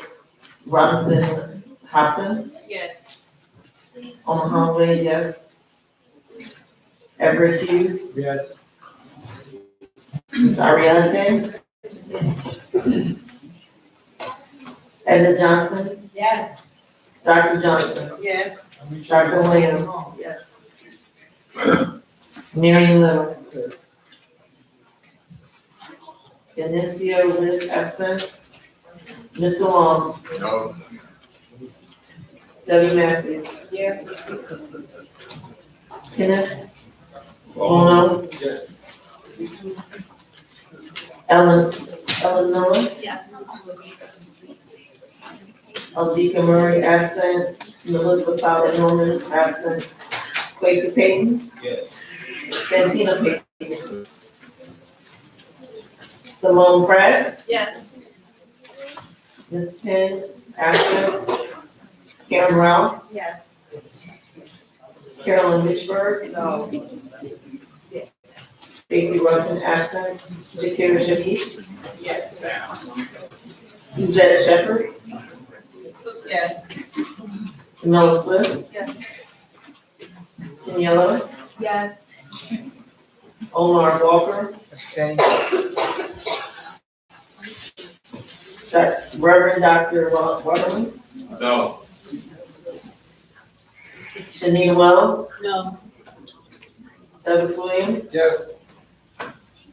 Robinson Hobson. Yes. Omaha Wade, yes. Everett Hughes. Yes. Ms. Ariana. Yes. Edna Johnson. Yes. Dr. Johnson. Yes. Dr. Williams. Yes. Marion Little. Yannisio Liz absent. Mr. Long. No. Debbie Matthews. Yes. Kenneth. Bono. Yes. Ellen Miller. Yes. Aldika Murray absent. Melissa Fowler Norman absent. Quaker Payton, Yes. Santina Payton, Simone Pratt, Yes. Ms. Penn, absent, Karen Brown, Yes. Carolyn Mitchburg, No. Stacy Ruffin, absent, Shakira Shaheed, Yes. Suzette Shepherd, Yes. Jamila Swift, Yes. Daniela, Yes. Omar Walker, Reverend Dr. Waterman, No. Shanita Wells, No. Douglas Williams, Yes.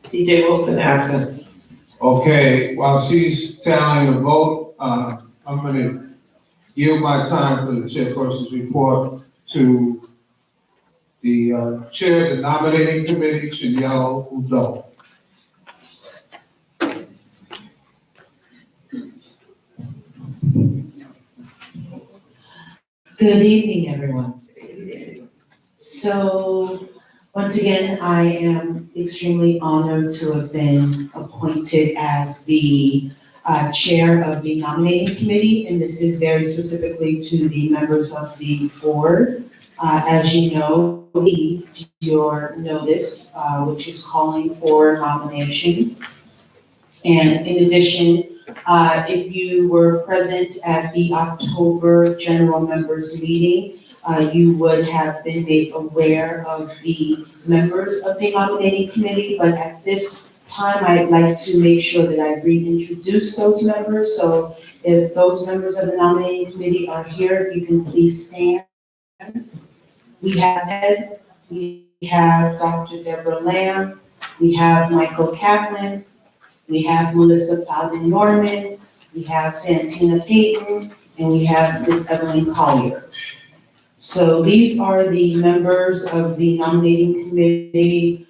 CJ Wilson, absent. Okay, while she's tallying the vote, I'm gonna yield my time for the chairperson's report to the chair of the nominating committee, Chanel Udo. Good evening, everyone. So, once again, I am extremely honored to have been appointed as the chair of the nominating committee, and this is very specifically to the members of the board. As you know, your notice, which is calling for nominations. And in addition, if you were present at the October general members meeting, you would have been made aware of the members of the nominating committee, but at this time, I'd like to make sure that I reintroduce those members. So if those members of the nominating committee are here, if you can please stand. We have Ed, we have Dr. Deborah Lamb, we have Michael Kaplan, we have Melissa Fowden Norman, we have Santina Payton, and we have Ms. Evelyn Collier. So these are the members of the nominating committee.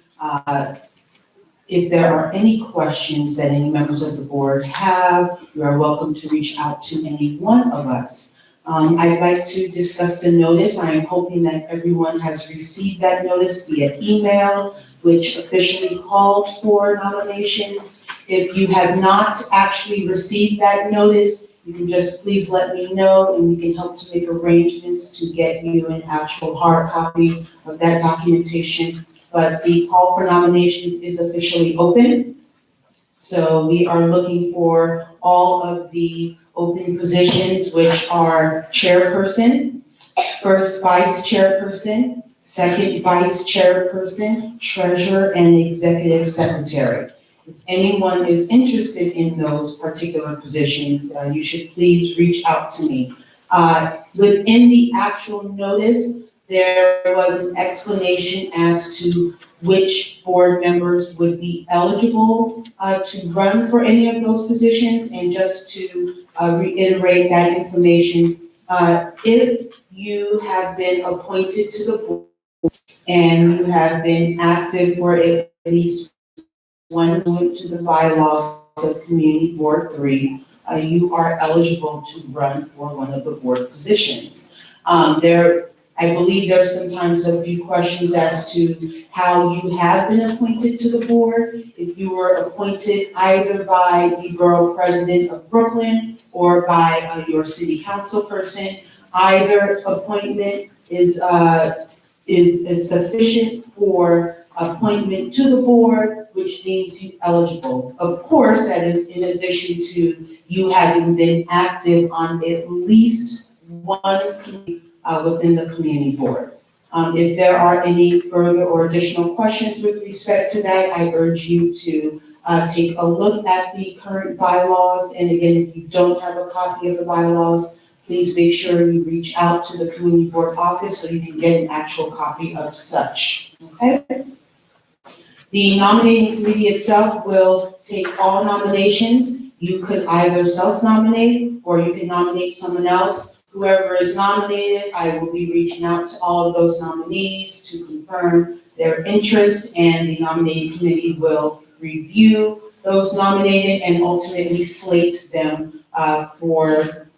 If there are any questions that any members of the board have, you are welcome to reach out to any one of us. I'd like to discuss the notice. I am hoping that everyone has received that notice via email, which officially called for nominations. If you have not actually received that notice, you can just please let me know and we can help to make arrangements to get you an actual hard copy of that documentation. But the call for nominations is officially open. So we are looking for all of the open positions, which are chairperson, first vice chairperson, second vice chairperson, treasurer, and executive secretary. If anyone is interested in those particular positions, you should please reach out to me. Within the actual notice, there was an explanation as to which board members would be eligible to run for any of those positions. And just to reiterate that information, if you have been appointed to the board and you have been active for at least one point to the bylaws of Community Board 3, you are eligible to run for one of the board positions. I believe there's sometimes a few questions as to how you have been appointed to the board. If you were appointed either by the borough president of Brooklyn or by your city council person, either appointment is sufficient for appointment to the board, which deems you eligible. Of course, that is in addition to you having been active on at least one committee within the community board. If there are any further or additional questions with respect to that, I urge you to take a look at the current bylaws. And again, if you don't have a copy of the bylaws, please make sure you reach out to the community board office so you can get an actual copy of such, okay? The nominating committee itself will take all nominations. You could either self-nominate or you can nominate someone else. Whoever is nominated, I will be reaching out to all of those nominees to confirm their interest, and the nominating committee will review those nominated and ultimately slate them for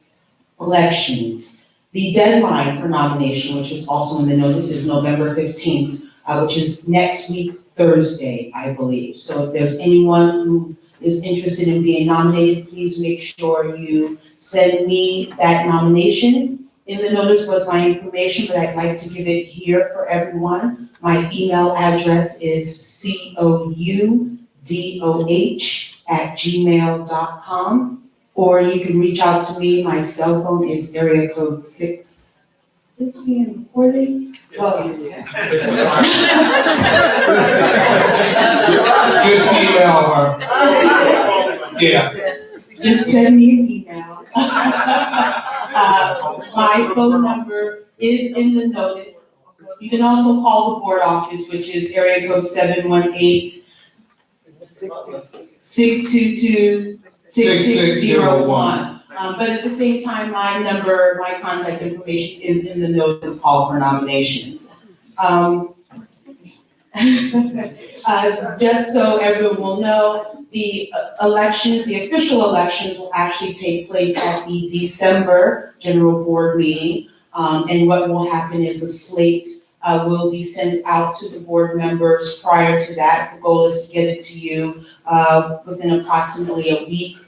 elections. The deadline for nomination, which is also in the notice, is November 15th, which is next week, Thursday, I believe. So if there's anyone who is interested in being nominated, please make sure you send me that nomination. In the notice was my information, but I'd like to give it here for everyone. My email address is coudoh@gmail.com, or you can reach out to me. My cell phone is area code 6. Is this being recorded? Well, Just email her. Yeah. just send me an email. My phone number is in the notice. You can also call the board office, which is area code 718-622-6601. But at the same time, my number, my contact information is in the notice of call for nominations. Just so everyone will know, the elections, the official elections will actually take place at the December general board meeting. And what will happen is a slate will be sent out to the board members prior to that. The goal is to get it to you within approximately a week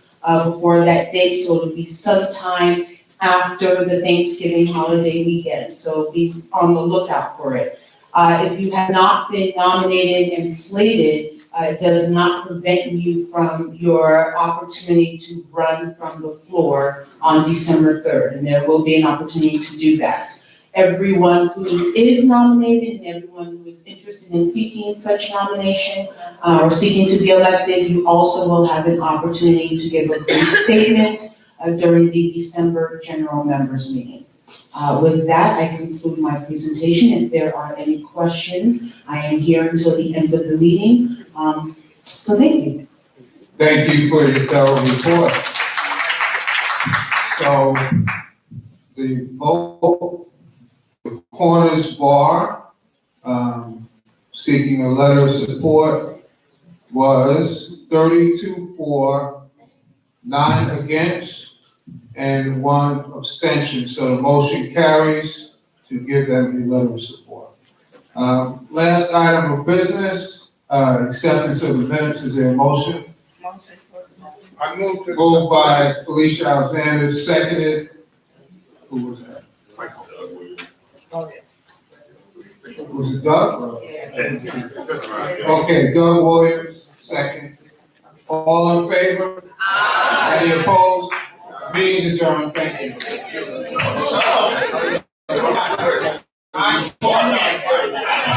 before that date, so it'll be sometime after the Thanksgiving holiday weekend. So be on the lookout for it. If you have not been nominated and slated, it does not prevent you from your opportunity to run from the floor on December 3rd, and there will be an opportunity to do that. Everyone who is nominated and everyone who is interested in seeking such nomination or seeking to be elected, you also will have an opportunity to give a brief statement during the December general members meeting. With that, I conclude my presentation. If there are any questions, I am here until the end of the meeting. So thank you. Thank you for your thorough report. So the vote, the Corners Bar, seeking a letter of support was 32 for, 9 against, and 1 abstention. So the motion carries to give them a letter of support. Last item of business, acceptance of the minutes. Is there a motion? I move to. Moved by Felicia Alexander, seconded. Who was that? Was it Doug? Okay, Doug Williams, second. All in favor? Aye. Any opposed? Meeting is adjourned. Thank you.